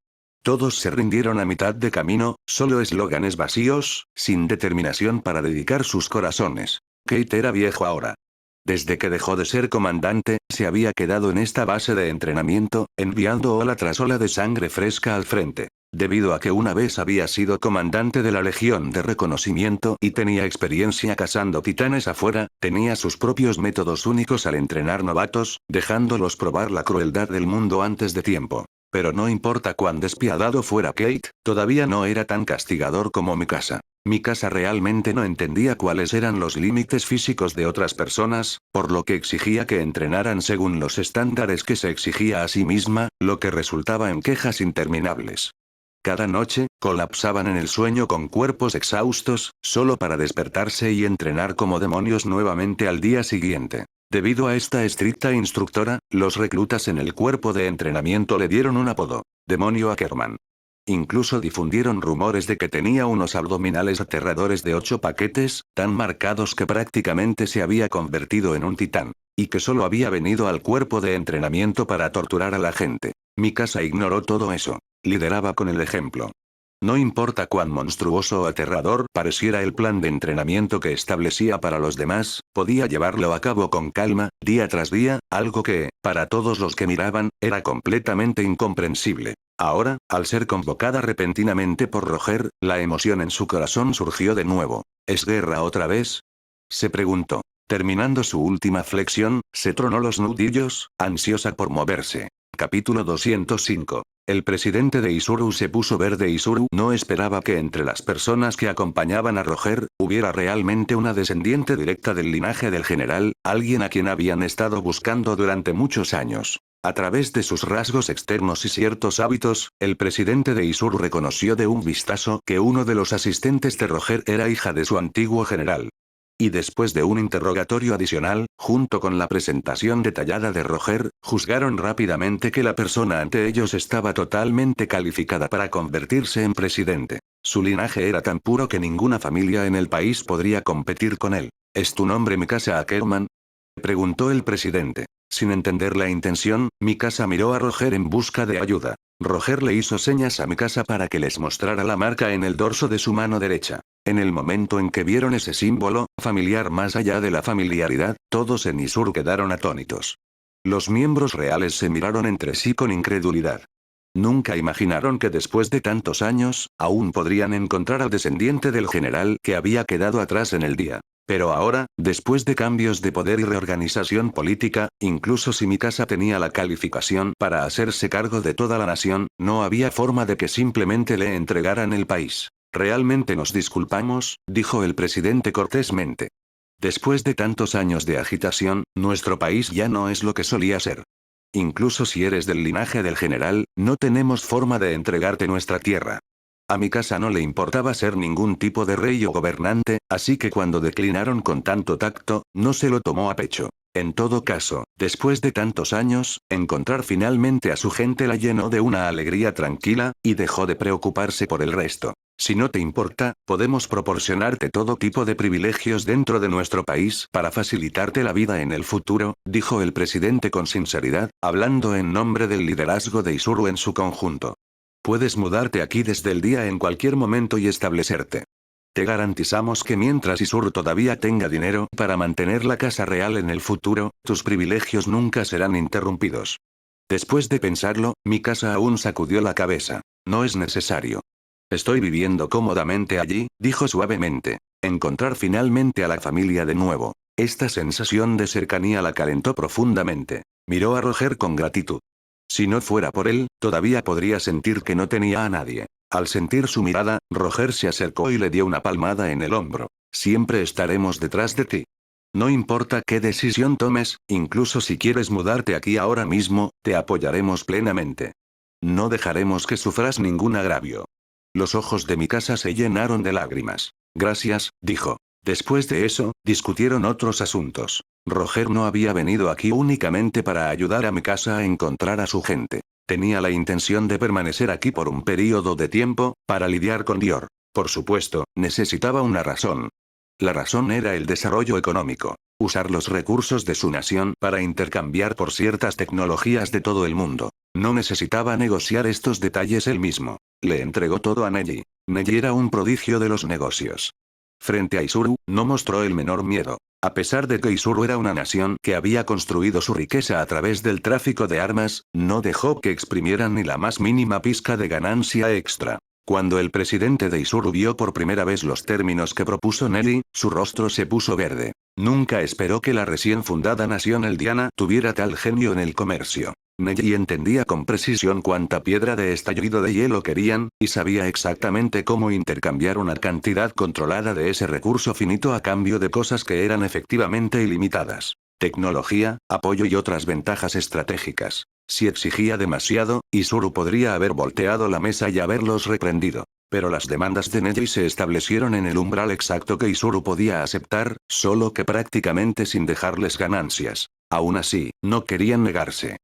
Todos se rindieron a mitad de camino, solo eslóganes vacíos, sin determinación para dedicar sus corazones. Kate era viejo ahora. Desde que dejó de ser comandante, se había quedado en esta base de entrenamiento, enviando ola tras ola de sangre fresca al frente. Debido a que una vez había sido comandante de la Legión de Reconocimiento y tenía experiencia cazando titanes afuera, tenía sus propios métodos únicos al entrenar novatos, dejándolos probar la crueldad del mundo antes de tiempo. Pero no importa cuán despiadado fuera Kate, todavía no era tan castigador como Mikasa. Mikasa realmente no entendía cuáles eran los límites físicos de otras personas, por lo que exigía que entrenaran según los estándares que se exigía a sí misma, lo que resultaba en quejas interminables. Cada noche, colapsaban en el sueño con cuerpos exhaustos, solo para despertarse y entrenar como demonios nuevamente al día siguiente. Debido a esta estricta instructora, los reclutas en el cuerpo de entrenamiento le dieron un apodo: Demonio Ackerman. Incluso difundieron rumores de que tenía unos abdominales aterradores de 8 paquetes, tan marcados que prácticamente se había convertido en un titán. Y que solo había venido al cuerpo de entrenamiento para torturar a la gente. Mikasa ignoró todo eso. Lideraba con el ejemplo. No importa cuán monstruoso o aterrador pareciera el plan de entrenamiento que establecía para los demás, podía llevarlo a cabo con calma, día tras día, algo que, para todos los que miraban, era completamente incomprensible. Ahora, al ser convocada repentinamente por Roger, la emoción en su corazón surgió de nuevo. ¿Es guerra otra vez? Se preguntó. Terminando su última flexión, se tronó los nudillos, ansiosa por moverse. Capítulo 205. El presidente de Isuru se puso verde. Isuru no esperaba que entre las personas que acompañaban a Roger, hubiera realmente una descendiente directa del linaje del general, alguien a quien habían estado buscando durante muchos años. A través de sus rasgos externos y ciertos hábitos, el presidente de Isuru reconoció de un vistazo que uno de los asistentes de Roger era hija de su antiguo general. Y después de un interrogatorio adicional, junto con la presentación detallada de Roger, juzgaron rápidamente que la persona ante ellos estaba totalmente calificada para convertirse en presidente. Su linaje era tan puro que ninguna familia en el país podría competir con él. ¿Es tu nombre Mikasa Ackerman?, preguntó el presidente. Sin entender la intención, Mikasa miró a Roger en busca de ayuda. Roger le hizo señas a Mikasa para que les mostrara la marca en el dorso de su mano derecha. En el momento en que vieron ese símbolo, familiar más allá de la familiaridad, todos en Isuru quedaron atónitos. Los miembros reales se miraron entre sí con incredulidad. Nunca imaginaron que después de tantos años, aún podrían encontrar al descendiente del general que había quedado atrás en el día. Pero ahora, después de cambios de poder y reorganización política, incluso si Mikasa tenía la calificación para hacerse cargo de toda la nación, no había forma de que simplemente le entregaran el país. Realmente nos disculpamos, dijo el presidente cortésmente. Después de tantos años de agitación, nuestro país ya no es lo que solía ser. Incluso si eres del linaje del general, no tenemos forma de entregarte nuestra tierra. A Mikasa no le importaba ser ningún tipo de rey o gobernante, así que cuando declinaron con tanto tacto, no se lo tomó a pecho. En todo caso, después de tantos años, encontrar finalmente a su gente la llenó de una alegría tranquila, y dejó de preocuparse por el resto. Si no te importa, podemos proporcionarte todo tipo de privilegios dentro de nuestro país para facilitarte la vida en el futuro, dijo el presidente con sinceridad, hablando en nombre del liderazgo de Isuru en su conjunto. Puedes mudarte aquí desde el día en cualquier momento y establecerte. Te garantizamos que mientras Isuru todavía tenga dinero para mantener la casa real en el futuro, tus privilegios nunca serán interrumpidos. Después de pensarlo, Mikasa aún sacudió la cabeza. No es necesario. Estoy viviendo cómodamente allí, dijo suavemente. Encontrar finalmente a la familia de nuevo. Esta sensación de cercanía la calentó profundamente. Miró a Roger con gratitud. Si no fuera por él, todavía podría sentir que no tenía a nadie. Al sentir su mirada, Roger se acercó y le dio una palmada en el hombro. Siempre estaremos detrás de ti. No importa qué decisión tomes, incluso si quieres mudarte aquí ahora mismo, te apoyaremos plenamente. No dejaremos que sufras ningún agravio. Los ojos de Mikasa se llenaron de lágrimas. Gracias, dijo. Después de eso, discutieron otros asuntos. Roger no había venido aquí únicamente para ayudar a Mikasa a encontrar a su gente. Tenía la intención de permanecer aquí por un período de tiempo, para lidiar con Dior. Por supuesto, necesitaba una razón. La razón era el desarrollo económico. Usar los recursos de su nación para intercambiar por ciertas tecnologías de todo el mundo. No necesitaba negociar estos detalles él mismo. Le entregó todo a Neji. Neji era un prodigio de los negocios. Frente a Isuru, no mostró el menor miedo. A pesar de que Isuru era una nación que había construido su riqueza a través del tráfico de armas, no dejó que exprimieran ni la más mínima pizca de ganancia extra. Cuando el presidente de Isuru vio por primera vez los términos que propuso Nelly, su rostro se puso verde. Nunca esperó que la recién fundada nación eldiana tuviera tal genio en el comercio. Neji entendía con precisión cuánta piedra de estallido de hielo querían, y sabía exactamente cómo intercambiar una cantidad controlada de ese recurso finito a cambio de cosas que eran efectivamente ilimitadas. Tecnología, apoyo y otras ventajas estratégicas. Si exigía demasiado, Isuru podría haber volteado la mesa y haberlos reprendido. Pero las demandas de Neji se establecieron en el umbral exacto que Isuru podía aceptar, solo que prácticamente sin dejarles ganancias. Aún así, no querían negarse.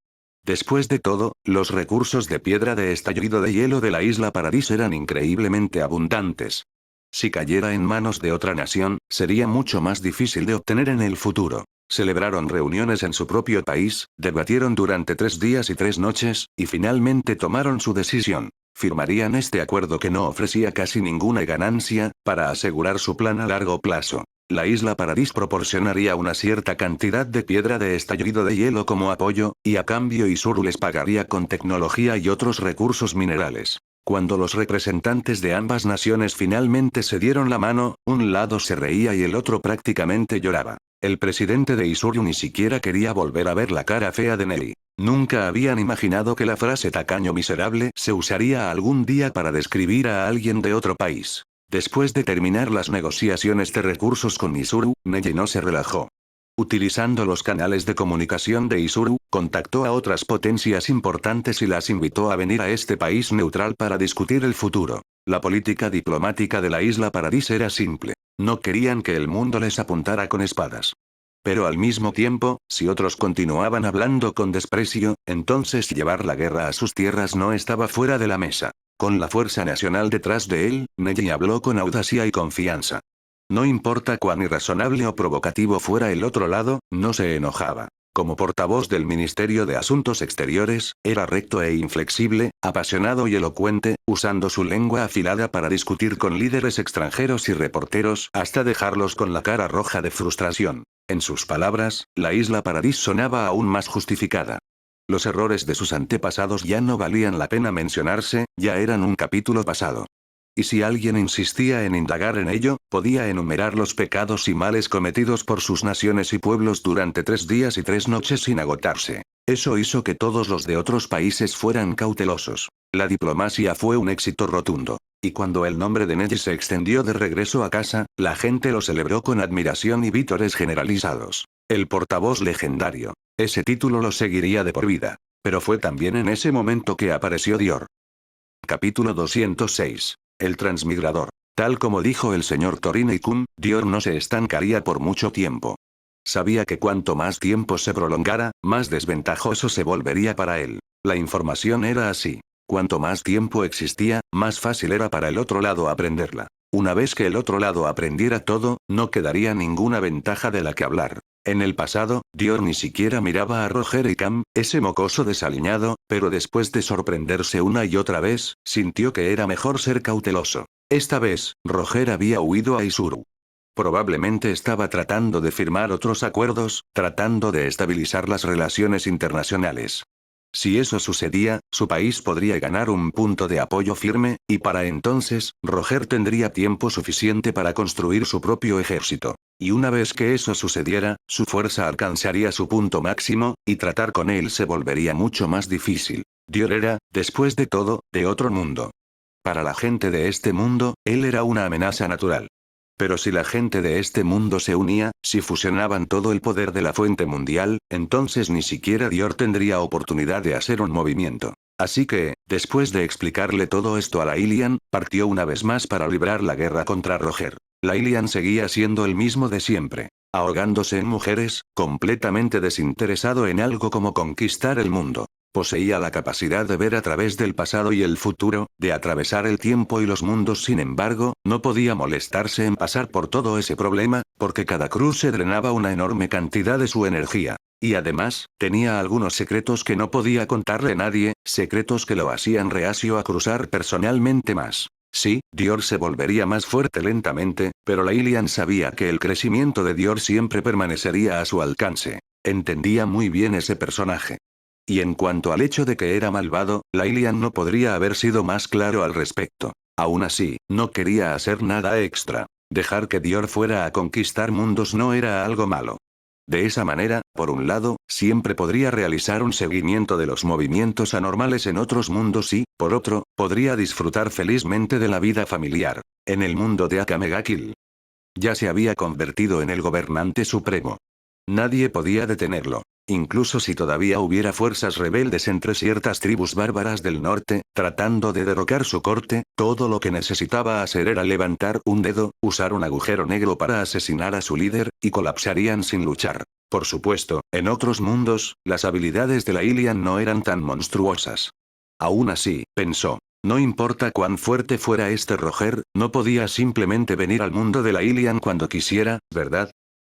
Después de todo, los recursos de piedra de estallido de hielo de la isla Paradis eran increíblemente abundantes. Si cayera en manos de otra nación, sería mucho más difícil de obtener en el futuro. Celebraron reuniones en su propio país, debatieron durante 3 días y 3 noches, y finalmente tomaron su decisión. Firmarían este acuerdo que no ofrecía casi ninguna ganancia, para asegurar su plan a largo plazo. La isla Paradis proporcionaría una cierta cantidad de piedra de estallido de hielo como apoyo, y a cambio Isuru les pagaría con tecnología y otros recursos minerales. Cuando los representantes de ambas naciones finalmente se dieron la mano, un lado se reía y el otro prácticamente lloraba. El presidente de Isuru ni siquiera quería volver a ver la cara fea de Nelly. Nunca habían imaginado que la frase tacaño miserable se usaría algún día para describir a alguien de otro país. Después de terminar las negociaciones de recursos con Isuru, Neji no se relajó. Utilizando los canales de comunicación de Isuru, contactó a otras potencias importantes y las invitó a venir a este país neutral para discutir el futuro. La política diplomática de la isla Paradis era simple. no querían que el mundo les apuntara con espadas. Pero al mismo tiempo, si otros continuaban hablando con desprecio, entonces llevar la guerra a sus tierras no estaba fuera de la mesa. Con la fuerza nacional detrás de él, Neji habló con audacia y confianza. No importa cuán irrazonable o provocativo fuera el otro lado, no se enojaba. Como portavoz del Ministerio de Asuntos Exteriores, era recto e inflexible, apasionado y elocuente, usando su lengua afilada para discutir con líderes extranjeros y reporteros hasta dejarlos con la cara roja de frustración. En sus palabras, la isla Paradis sonaba aún más justificada. Los errores de sus antepasados ya no valían la pena mencionarse, ya eran un capítulo pasado. Y si alguien insistía en indagar en ello, podía enumerar los pecados y males cometidos por sus naciones y pueblos durante 3 días y 3 noches sin agotarse. Eso hizo que todos los de otros países fueran cautelosos. La diplomacia fue un éxito rotundo. Y cuando el nombre de Neji se extendió de regreso a casa, la gente lo celebró con admiración y vítores generalizados. El portavoz legendario. Ese título lo seguiría de por vida. Pero fue también en ese momento que apareció Dior. Capítulo 206. El transmigrador. Tal como dijo el señor Torinei-kun, Dior no se estancaría por mucho tiempo. Sabía que cuanto más tiempo se prolongara, más desventajoso se volvería para él. La información era así. Cuanto más tiempo existía, más fácil era para el otro lado aprenderla. Una vez que el otro lado aprendiera todo, no quedaría ninguna ventaja de la que hablar. En el pasado, Dior ni siquiera miraba a Roger y Cam, ese mocoso desaliñado, pero después de sorprenderse una y otra vez, sintió que era mejor ser cauteloso. Esta vez, Roger había huido a Isuru. Probablemente estaba tratando de firmar otros acuerdos, tratando de estabilizar las relaciones internacionales. Si eso sucedía, su país podría ganar un punto de apoyo firme, y para entonces, Roger tendría tiempo suficiente para construir su propio ejército. Y una vez que eso sucediera, su fuerza alcanzaría su punto máximo, y tratar con él se volvería mucho más difícil. Dior era, después de todo, de otro mundo. Para la gente de este mundo, él era una amenaza natural. Pero si la gente de este mundo se unía, si fusionaban todo el poder de la fuente mundial, entonces ni siquiera Dior tendría oportunidad de hacer un movimiento. Así que, después de explicarle todo esto a la Ilian, partió una vez más para librar la guerra contra Roger. La Ilian seguía siendo el mismo de siempre, ahogándose en mujeres, completamente desinteresado en algo como conquistar el mundo. Poseía la capacidad de ver a través del pasado y el futuro, de atravesar el tiempo y los mundos. Sin embargo, no podía molestarse en pasar por todo ese problema, porque cada cruce drenaba una enorme cantidad de su energía. Y además, tenía algunos secretos que no podía contarle a nadie, secretos que lo hacían reacio a cruzar personalmente más. Sí, Dior se volvería más fuerte lentamente, pero la Ilian sabía que el crecimiento de Dior siempre permanecería a su alcance. Entendía muy bien ese personaje. Y en cuanto al hecho de que era malvado, la Ilian no podría haber sido más claro al respecto. Aún así, no quería hacer nada extra. Dejar que Dior fuera a conquistar mundos no era algo malo. De esa manera, por un lado, siempre podría realizar un seguimiento de los movimientos anormales en otros mundos y, por otro, podría disfrutar felizmente de la vida familiar. En el mundo de Akame ga Kill. Ya se había convertido en el gobernante supremo. Nadie podía detenerlo. Incluso si todavía hubiera fuerzas rebeldes entre ciertas tribus bárbaras del norte, tratando de derrocar su corte, todo lo que necesitaba hacer era levantar un dedo, usar un agujero negro para asesinar a su líder, y colapsarían sin luchar. Por supuesto, en otros mundos, las habilidades de la Ilian no eran tan monstruosas. Aún así, pensó. No importa cuán fuerte fuera este Roger, no podía simplemente venir al mundo de la Ilian cuando quisiera, ¿verdad?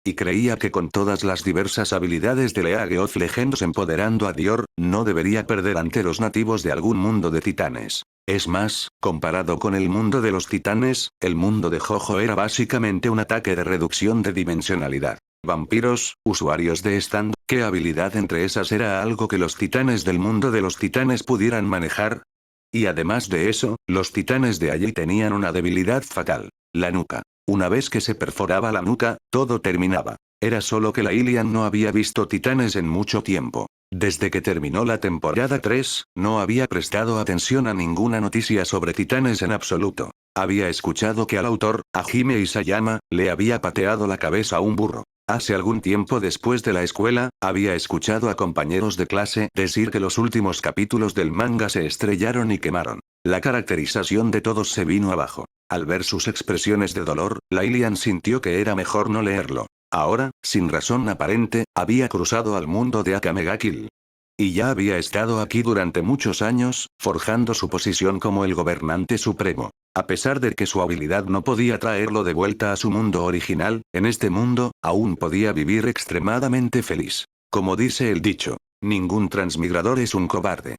Y creía que con todas las diversas habilidades de League of Legends empoderando a Dior, no debería perder ante los nativos de algún mundo de titanes. Es más, comparado con el mundo de los titanes, el mundo de Jojo era básicamente un ataque de reducción de dimensionalidad. Vampiros, usuarios de stand, ¿qué habilidad entre esas era algo que los titanes del mundo de los titanes pudieran manejar? Y además de eso, los titanes de allí tenían una debilidad fatal: la nuca. Una vez que se perforaba la nuca, todo terminaba. Era solo que la Ilian no había visto titanes en mucho tiempo. Desde que terminó la temporada 3, no había prestado atención a ninguna noticia sobre titanes en absoluto. Había escuchado que al autor, Hajime Isayama, le había pateado la cabeza a un burro. Hace algún tiempo después de la escuela, había escuchado a compañeros de clase decir que los últimos capítulos del manga se estrellaron y quemaron. La caracterización de todos se vino abajo. Al ver sus expresiones de dolor, Lilian sintió que era mejor no leerlo. Ahora, sin razón aparente, había cruzado al mundo de Akame ga Kill. Y ya había estado aquí durante muchos años, forjando su posición como el gobernante supremo. A pesar de que su habilidad no podía traerlo de vuelta a su mundo original, en este mundo, aún podía vivir extremadamente feliz. Como dice el dicho, ningún transmigrador es un cobarde.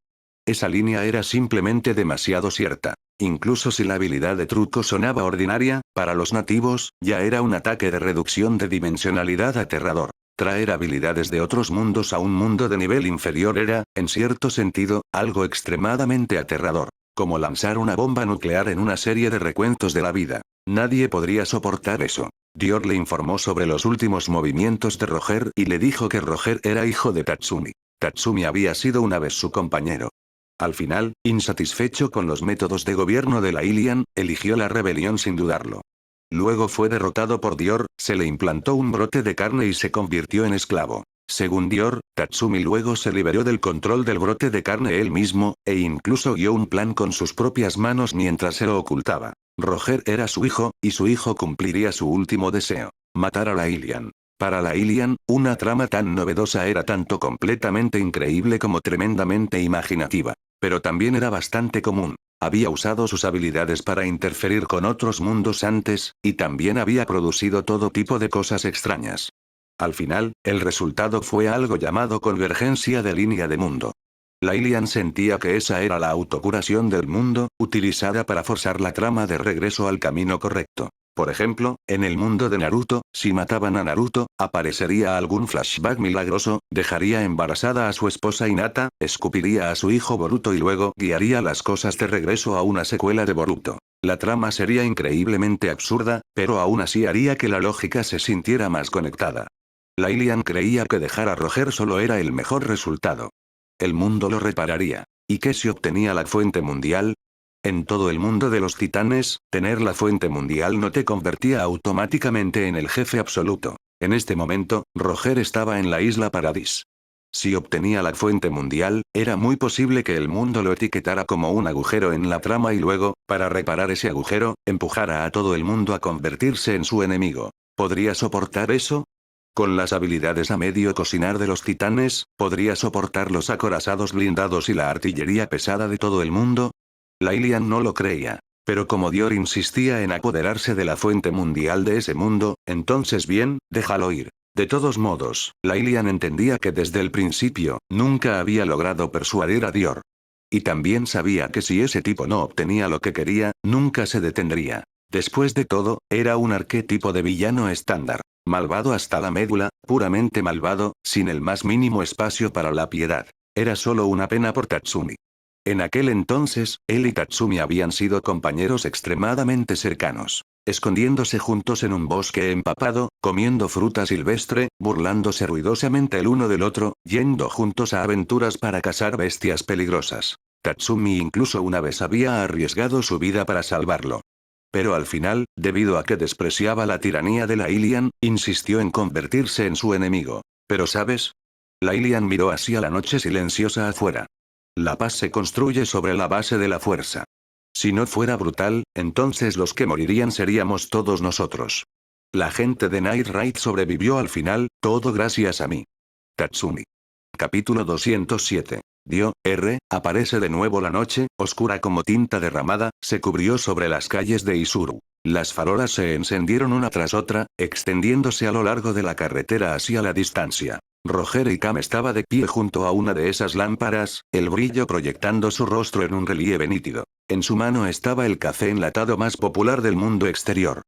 Esa línea era simplemente demasiado cierta. Incluso si la habilidad de truco sonaba ordinaria, para los nativos, ya era un ataque de reducción de dimensionalidad aterrador. Traer habilidades de otros mundos a un mundo de nivel inferior era, en cierto sentido, algo extremadamente aterrador. Como lanzar una bomba nuclear en una serie de recuentos de la vida. Nadie podría soportar eso. Dior le informó sobre los últimos movimientos de Roger y le dijo que Roger era hijo de Tatsumi. Tatsumi había sido una vez su compañero. Al final, insatisfecho con los métodos de gobierno de la Ilian, eligió la rebelión sin dudarlo. Luego fue derrotado por Dior, se le implantó un brote de carne y se convirtió en esclavo. Según Dior, Tatsumi luego se liberó del control del brote de carne él mismo, e incluso guió un plan con sus propias manos mientras se lo ocultaba. Roger era su hijo, y su hijo cumpliría su último deseo: matar a la Ilian. Para la Ilian, una trama tan novedosa era tanto completamente increíble como tremendamente imaginativa. Pero también era bastante común. Había usado sus habilidades para interferir con otros mundos antes, y también había producido todo tipo de cosas extrañas. Al final, el resultado fue algo llamado convergencia de línea de mundo. Lilian sentía que esa era la autocuración del mundo, utilizada para forzar la trama de regreso al camino correcto. Por ejemplo, en el mundo de Naruto, si mataban a Naruto, aparecería algún flashback milagroso, dejaría embarazada a su esposa Hinata, escupiría a su hijo Boruto y luego guiaría las cosas de regreso a una secuela de Boruto. La trama sería increíblemente absurda, pero aún así haría que la lógica se sintiera más conectada. Lilian creía que dejar a Roger solo era el mejor resultado. El mundo lo repararía. ¿Y qué si obtenía la fuente mundial? En todo el mundo de los titanes, tener la fuente mundial no te convertía automáticamente en el jefe absoluto. En este momento, Roger estaba en la isla Paradis. Si obtenía la fuente mundial, era muy posible que el mundo lo etiquetara como un agujero en la trama y luego, para reparar ese agujero, empujara a todo el mundo a convertirse en su enemigo. ¿Podría soportar eso? Con las habilidades a medio cocinar de los titanes, ¿podría soportar los acorazados blindados y la artillería pesada de todo el mundo? Lilian no lo creía. Pero como Dior insistía en apoderarse de la fuente mundial de ese mundo, entonces bien, déjalo ir. De todos modos, Lilian entendía que desde el principio, nunca había logrado persuadir a Dior. Y también sabía que si ese tipo no obtenía lo que quería, nunca se detendría. Después de todo, era un arquetipo de villano estándar. Malvado hasta la médula, puramente malvado, sin el más mínimo espacio para la piedad. Era solo una pena por Tatsumi. En aquel entonces, él y Tatsumi habían sido compañeros extremadamente cercanos, escondiéndose juntos en un bosque empapado, comiendo fruta silvestre, burlándose ruidosamente el uno del otro, yendo juntos a aventuras para cazar bestias peligrosas. Tatsumi incluso una vez había arriesgado su vida para salvarlo. Pero al final, debido a que despreciaba la tiranía de la Ilian, insistió en convertirse en su enemigo. ¿Pero sabes? La Ilian miró hacia la noche silenciosa afuera. La paz se construye sobre la base de la fuerza. Si no fuera brutal, entonces los que morirían seríamos todos nosotros. La gente de Night Ride sobrevivió al final, todo gracias a mí. Tatsumi. Capítulo 207. Aparece de nuevo la noche, oscura como tinta derramada, se cubrió sobre las calles de Isuru. Las farolas se encendieron una tras otra, extendiéndose a lo largo de la carretera hacia la distancia. Roger Ikam estaba de pie junto a una de esas lámparas, el brillo proyectando su rostro en un relieve nítido. En su mano estaba el café enlatado más popular del mundo exterior.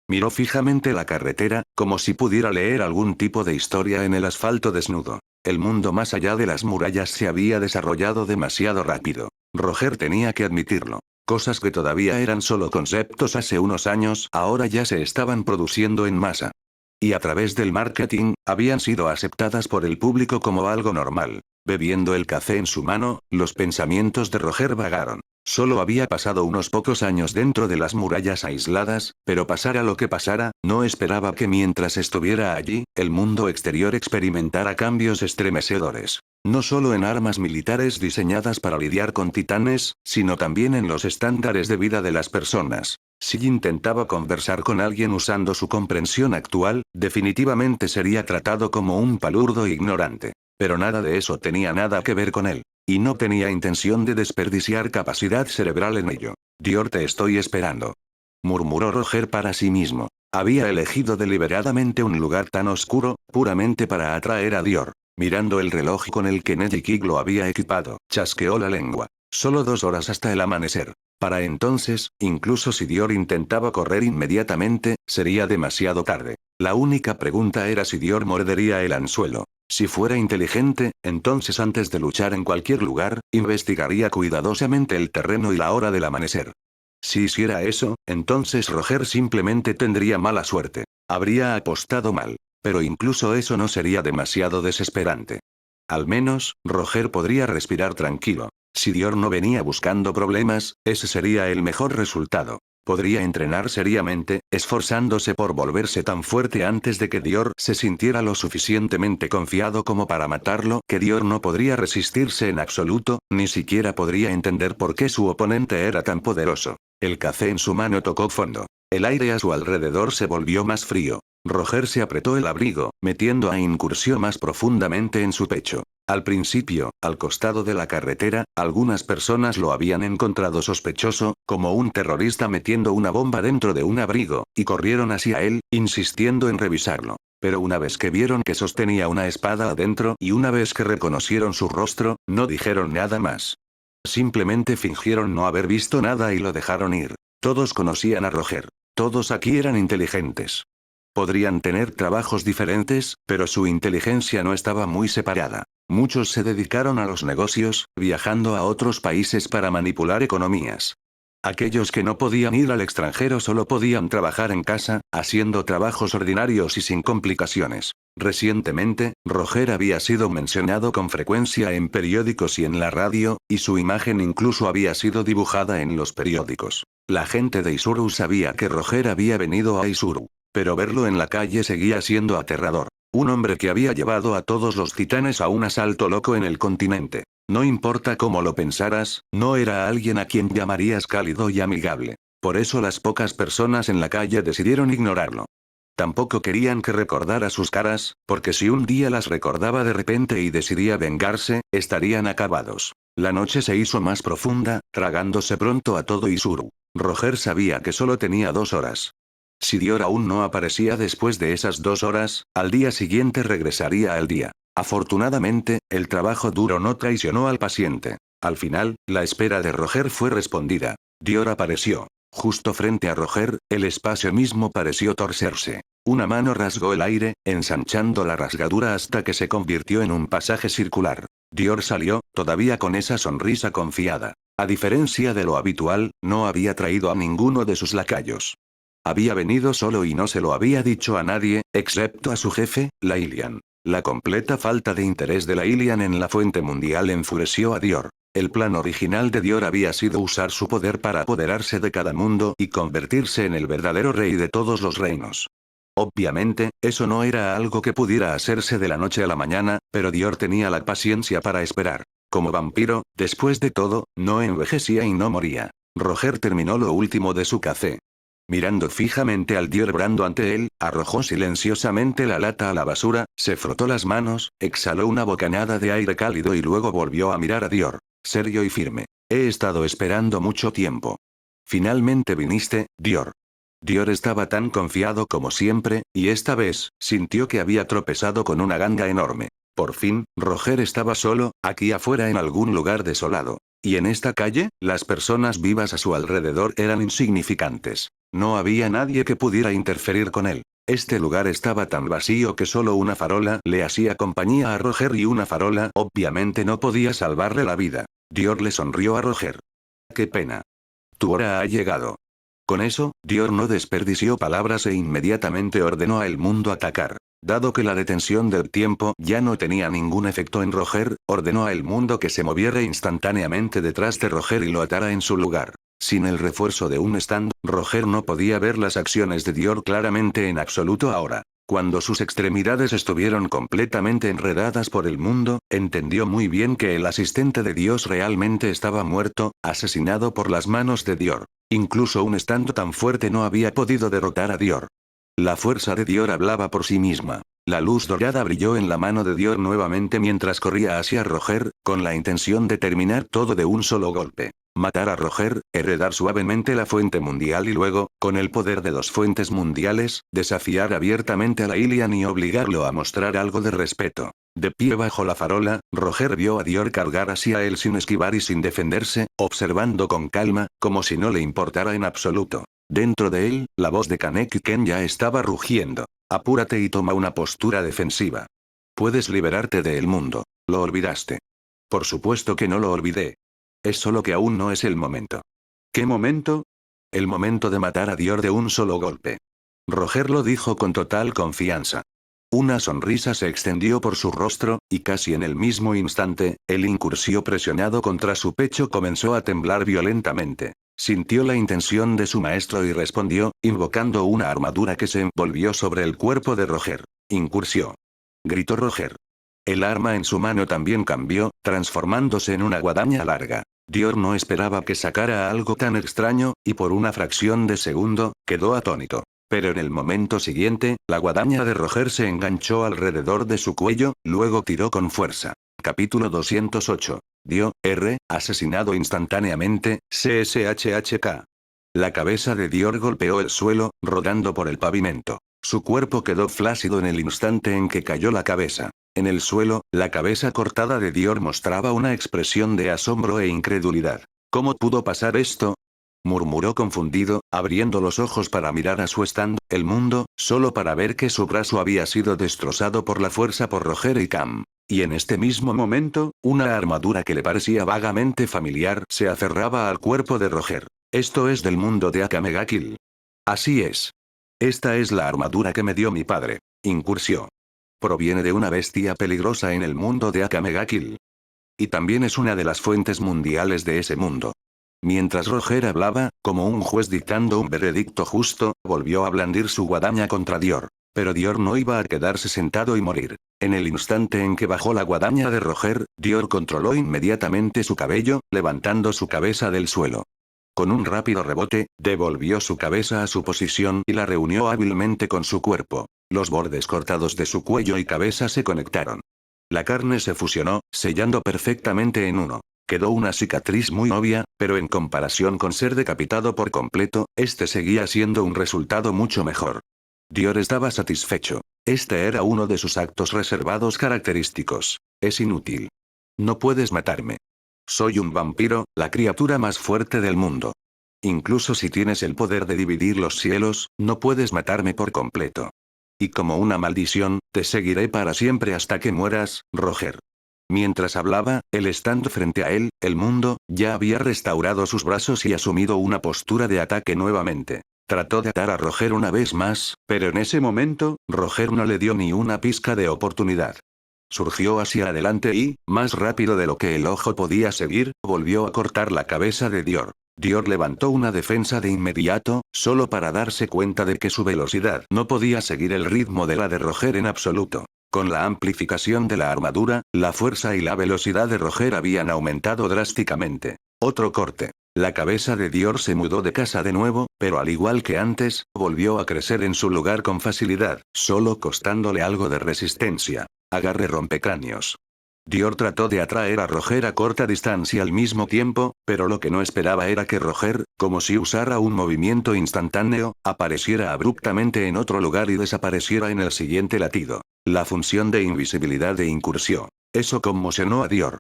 Miró fijamente la carretera, como si pudiera leer algún tipo de historia en el asfalto desnudo. El mundo más allá de las murallas se había desarrollado demasiado rápido. Roger tenía que admitirlo. Cosas que todavía eran solo conceptos hace unos años, ahora ya se estaban produciendo en masa. Y a través del marketing, habían sido aceptadas por el público como algo normal. Bebiendo el café en su mano, los pensamientos de Roger vagaron. Solo había pasado unos pocos años dentro de las murallas aisladas, pero pasara lo que pasara, no esperaba que mientras estuviera allí, el mundo exterior experimentara cambios estremecedores. No solo en armas militares diseñadas para lidiar con titanes, sino también en los estándares de vida de las personas. Si intentaba conversar con alguien usando su comprensión actual, definitivamente sería tratado como un palurdo ignorante. Pero nada de eso tenía nada que ver con él. Y no tenía intención de desperdiciar capacidad cerebral en ello. Dior, te estoy esperando, murmuró Roger para sí mismo. Había elegido deliberadamente un lugar tan oscuro, puramente para atraer a Dior. Mirando el reloj con el que Nedikig lo había equipado, chasqueó la lengua. Solo 2 horas hasta el amanecer. Para entonces, incluso si Dior intentaba correr inmediatamente, sería demasiado tarde. La única pregunta era si Dior mordería el anzuelo. Si fuera inteligente, entonces antes de luchar en cualquier lugar, investigaría cuidadosamente el terreno y la hora del amanecer. Si hiciera eso, entonces Roger simplemente tendría mala suerte. Habría apostado mal. Pero incluso eso no sería demasiado desesperante. Al menos, Roger podría respirar tranquilo. Si Dior no venía buscando problemas, ese sería el mejor resultado. Podría entrenar seriamente, esforzándose por volverse tan fuerte antes de que Dior se sintiera lo suficientemente confiado como para matarlo, que Dior no podría resistirse en absoluto, ni siquiera podría entender por qué su oponente era tan poderoso. El café en su mano tocó fondo. El aire a su alrededor se volvió más frío. Roger se apretó el abrigo, metiendo a incursión más profundamente en su pecho. Al principio, al costado de la carretera, algunas personas lo habían encontrado sospechoso, como un terrorista metiendo una bomba dentro de un abrigo, y corrieron hacia él, insistiendo en revisarlo. Pero una vez que vieron que sostenía una espada adentro y una vez que reconocieron su rostro, no dijeron nada más. Simplemente fingieron no haber visto nada y lo dejaron ir. Todos conocían a Roger. Todos aquí eran inteligentes. Podrían tener trabajos diferentes, pero su inteligencia no estaba muy separada. Muchos se dedicaron a los negocios, viajando a otros países para manipular economías. Aquellos que no podían ir al extranjero solo podían trabajar en casa, haciendo trabajos ordinarios y sin complicaciones. Recientemente, Roger había sido mencionado con frecuencia en periódicos y en la radio, y su imagen incluso había sido dibujada en los periódicos. La gente de Isuru sabía que Roger había venido a Isuru. Pero verlo en la calle seguía siendo aterrador. Un hombre que había llevado a todos los titanes a un asalto loco en el continente. No importa cómo lo pensaras, no era alguien a quien llamarías cálido y amigable. Por eso las pocas personas en la calle decidieron ignorarlo. Tampoco querían que recordara sus caras, porque si un día las recordaba de repente y decidía vengarse, estarían acabados. La noche se hizo más profunda, tragándose pronto a todo Isuru. Roger sabía que solo tenía 2 horas. Si Dior aún no aparecía después de esas 2 horas, al día siguiente regresaría al día. Afortunadamente, el trabajo duro no traicionó al paciente. Al final, la espera de Roger fue respondida. Dior apareció. Justo frente a Roger, el espacio mismo pareció torcerse. Una mano rasgó el aire, ensanchando la rasgadura hasta que se convirtió en un pasaje circular. Dior salió, todavía con esa sonrisa confiada. A diferencia de lo habitual, no había traído a ninguno de sus lacayos. Había venido solo y no se lo había dicho a nadie, excepto a su jefe, la Ilian. La completa falta de interés de la Ilian en la fuente mundial enfureció a Dior. El plan original de Dior había sido usar su poder para apoderarse de cada mundo y convertirse en el verdadero rey de todos los reinos. Obviamente, eso no era algo que pudiera hacerse de la noche a la mañana, pero Dior tenía la paciencia para esperar. Como vampiro, después de todo, no envejecía y no moría. Roger terminó lo último de su café. Mirando fijamente al Dior brando ante él, arrojó silenciosamente la lata a la basura, se frotó las manos, exhaló una bocanada de aire cálido y luego volvió a mirar a Dior. Serio y firme. He estado esperando mucho tiempo. Finalmente viniste, Dior. Dior estaba tan confiado como siempre, y esta vez, sintió que había tropezado con una ganga enorme. Por fin, Roger estaba solo, aquí afuera en algún lugar desolado. Y en esta calle, las personas vivas a su alrededor eran insignificantes. No había nadie que pudiera interferir con él. Este lugar estaba tan vacío que solo una farola le hacía compañía a Roger y una farola obviamente no podía salvarle la vida. Dior le sonrió a Roger. ¡Qué pena! Tu hora ha llegado. Con eso, Dior no desperdició palabras e inmediatamente ordenó a el mundo atacar. Dado que la detención del tiempo ya no tenía ningún efecto en Roger, ordenó a el mundo que se moviera instantáneamente detrás de Roger y lo atara en su lugar. Sin el refuerzo de un stand, Roger no podía ver las acciones de Dior claramente en absoluto ahora. Cuando sus extremidades estuvieron completamente enredadas por el mundo, entendió muy bien que el asistente de Dios realmente estaba muerto, asesinado por las manos de Dior. Incluso un estando tan fuerte no había podido derrotar a Dior. La fuerza de Dior hablaba por sí misma. La luz dorada brilló en la mano de Dior nuevamente mientras corría hacia Roger, con la intención de terminar todo de un solo golpe. Matar a Roger, heredar suavemente la fuente mundial y luego, con el poder de 2 fuentes mundiales, desafiar abiertamente a la Ilian y obligarlo a mostrar algo de respeto. De pie bajo la farola, Roger vio a Dior cargar hacia él sin esquivar y sin defenderse, observando con calma, como si no le importara en absoluto. Dentro de él, la voz de Kaneki Ken ya estaba rugiendo. Apúrate y toma una postura defensiva. Puedes liberarte del mundo. ¿Lo olvidaste? Por supuesto que no lo olvidé. Es solo que aún no es el momento. ¿Qué momento? El momento de matar a Dior de un solo golpe. Roger lo dijo con total confianza. Una sonrisa se extendió por su rostro, y casi en el mismo instante, el incursio presionado contra su pecho comenzó a temblar violentamente. Sintió la intención de su maestro y respondió, invocando una armadura que se envolvió sobre el cuerpo de Roger. Incursio. Gritó Roger. El arma en su mano también cambió, transformándose en una guadaña larga. Dior no esperaba que sacara algo tan extraño, y por una fracción de segundo, quedó atónito. Pero en el momento siguiente, la guadaña de Roger se enganchó alrededor de su cuello, luego tiró con fuerza. Capítulo 208. Dio, R, asesinado instantáneamente, CSHHK. La cabeza de Dior golpeó el suelo, rodando por el pavimento. Su cuerpo quedó flácido en el instante en que cayó la cabeza. En el suelo, la cabeza cortada de Dior mostraba una expresión de asombro e incredulidad. ¿Cómo pudo pasar esto? Murmuró confundido, abriendo los ojos para mirar a su stand, el mundo, solo para ver que su brazo había sido destrozado por la fuerza por Roger y Cam. Y en este mismo momento, una armadura que le parecía vagamente familiar se aferraba al cuerpo de Roger. Esto es del mundo de Akame ga Kill. Así es. Esta es la armadura que me dio mi padre. Incursio. Proviene de una bestia peligrosa en el mundo de Akame ga Kill. Y también es una de las fuentes mundiales de ese mundo. Mientras Roger hablaba, como un juez dictando un veredicto justo, volvió a blandir su guadaña contra Dior. Pero Dior no iba a quedarse sentado y morir. En el instante en que bajó la guadaña de Roger, Dior controló inmediatamente su cabello, levantando su cabeza del suelo. Con un rápido rebote, devolvió su cabeza a su posición y la reunió hábilmente con su cuerpo. Los bordes cortados de su cuello y cabeza se conectaron. La carne se fusionó, sellando perfectamente en uno. Quedó una cicatriz muy obvia, pero en comparación con ser decapitado por completo, este seguía siendo un resultado mucho mejor. Dior estaba satisfecho. Este era uno de sus actos reservados característicos. Es inútil. No puedes matarme. Soy un vampiro, la criatura más fuerte del mundo. Incluso si tienes el poder de dividir los cielos, no puedes matarme por completo. Y como una maldición, te seguiré para siempre hasta que mueras, Roger. Mientras hablaba, el stand frente a él, el mundo, ya había restaurado sus brazos y asumido una postura de ataque nuevamente. Trató de atar a Roger una vez más, pero en ese momento, Roger no le dio ni una pizca de oportunidad. Surgió hacia adelante y, más rápido de lo que el ojo podía seguir, volvió a cortar la cabeza de Dior. Dior levantó una defensa de inmediato, solo para darse cuenta de que su velocidad no podía seguir el ritmo de la de Roger en absoluto. Con la amplificación de la armadura, la fuerza y la velocidad de Roger habían aumentado drásticamente. Otro corte. La cabeza de Dior se mudó de casa de nuevo, pero al igual que antes, volvió a crecer en su lugar con facilidad, solo costándole algo de resistencia. Agarre rompecráneos. Dior trató de atraer a Roger a corta distancia al mismo tiempo, pero lo que no esperaba era que Roger, como si usara un movimiento instantáneo, apareciera abruptamente en otro lugar y desapareciera en el siguiente latido. La función de invisibilidad de incursión. Eso conmocionó a Dior.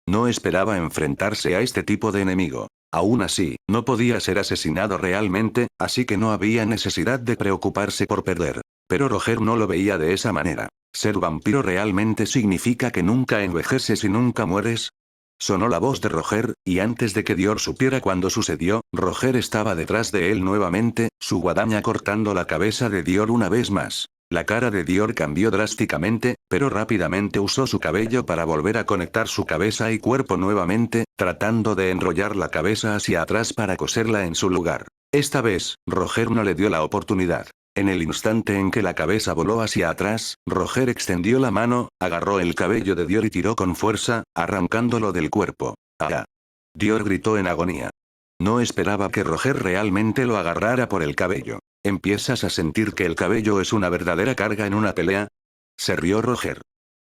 No esperaba enfrentarse a este tipo de enemigo. Aún así, no podía ser asesinado realmente, así que no había necesidad de preocuparse por perder. Pero Roger no lo veía de esa manera. ¿Ser vampiro realmente significa que nunca envejeces y nunca mueres? Sonó la voz de Roger, y antes de que Dior supiera cuándo sucedió, Roger estaba detrás de él nuevamente, su guadaña cortando la cabeza de Dior una vez más. La cara de Dior cambió drásticamente, pero rápidamente usó su cabello para volver a conectar su cabeza y cuerpo nuevamente, tratando de enrollar la cabeza hacia atrás para coserla en su lugar. Esta vez, Roger no le dio la oportunidad. En el instante en que la cabeza voló hacia atrás, Roger extendió la mano, agarró el cabello de Dior y tiró con fuerza, arrancándolo del cuerpo. ¡Ah! Dior gritó en agonía. No esperaba que Roger realmente lo agarrara por el cabello. ¿Empiezas a sentir que el cabello es una verdadera carga en una pelea? Se rió Roger.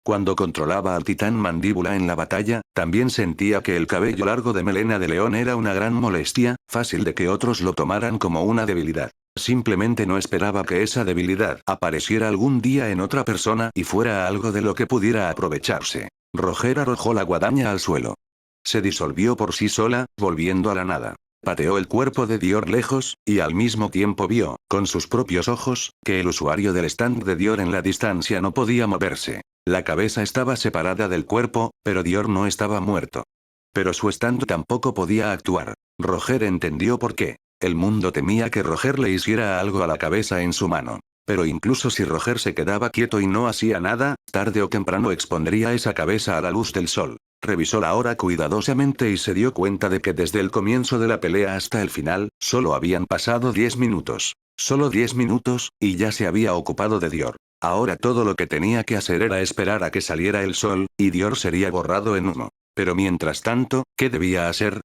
Cuando controlaba al titán mandíbula en la batalla, también sentía que el cabello largo de melena de león era una gran molestia, fácil de que otros lo tomaran como una debilidad. Simplemente no esperaba que esa debilidad apareciera algún día en otra persona y fuera algo de lo que pudiera aprovecharse. Roger arrojó la guadaña al suelo. Se disolvió por sí sola, volviendo a la nada. Pateó el cuerpo de Dior lejos, y al mismo tiempo vio, con sus propios ojos, que el usuario del stand de Dior en la distancia no podía moverse. La cabeza estaba separada del cuerpo, pero Dior no estaba muerto. Pero su stand tampoco podía actuar. Roger entendió por qué. El mundo temía que Roger le hiciera algo a la cabeza en su mano. Pero incluso si Roger se quedaba quieto y no hacía nada, tarde o temprano expondría esa cabeza a la luz del sol. Revisó la hora cuidadosamente y se dio cuenta de que desde el comienzo de la pelea hasta el final, solo habían pasado 10 minutos. Solo 10 minutos, y ya se había ocupado de Dior. Ahora todo lo que tenía que hacer era esperar a que saliera el sol, y Dior sería borrado en humo. Pero mientras tanto, ¿qué debía hacer?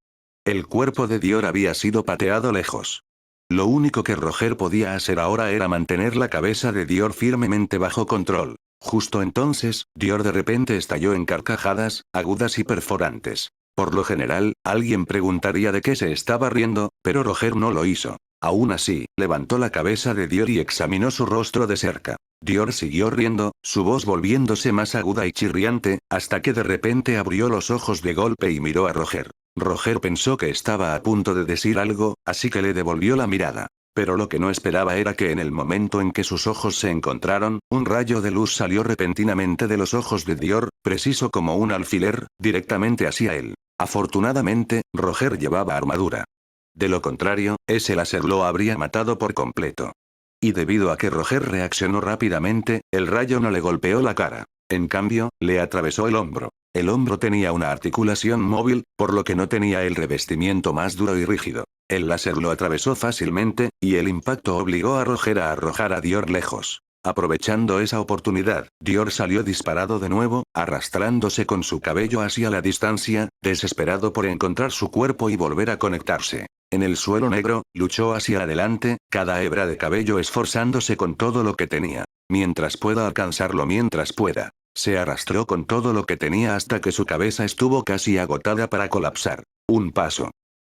El cuerpo de Dior había sido pateado lejos. Lo único que Roger podía hacer ahora era mantener la cabeza de Dior firmemente bajo control. Justo entonces, Dior de repente estalló en carcajadas, agudas y perforantes. Por lo general, alguien preguntaría de qué se estaba riendo, pero Roger no lo hizo. Aún así, levantó la cabeza de Dior y examinó su rostro de cerca. Dior siguió riendo, su voz volviéndose más aguda y chirriante, hasta que de repente abrió los ojos de golpe y miró a Roger. Roger pensó que estaba a punto de decir algo, así que le devolvió la mirada. Pero lo que no esperaba era que en el momento en que sus ojos se encontraron, un rayo de luz salió repentinamente de los ojos de Dior, preciso como un alfiler, directamente hacia él. Afortunadamente, Roger llevaba armadura. De lo contrario, ese láser lo habría matado por completo. Y debido a que Roger reaccionó rápidamente, el rayo no le golpeó la cara. En cambio, le atravesó el hombro. El hombro tenía una articulación móvil, por lo que no tenía el revestimiento más duro y rígido. El láser lo atravesó fácilmente, y el impacto obligó a Roger a arrojar a Dior lejos. Aprovechando esa oportunidad, Dior salió disparado de nuevo, arrastrándose con su cabello hacia la distancia, desesperado por encontrar su cuerpo y volver a conectarse. En el suelo negro, luchó hacia adelante, cada hebra de cabello esforzándose con todo lo que tenía. Mientras pueda alcanzarlo mientras pueda. Se arrastró con todo lo que tenía hasta que su cabeza estuvo casi agotada para colapsar. Un paso.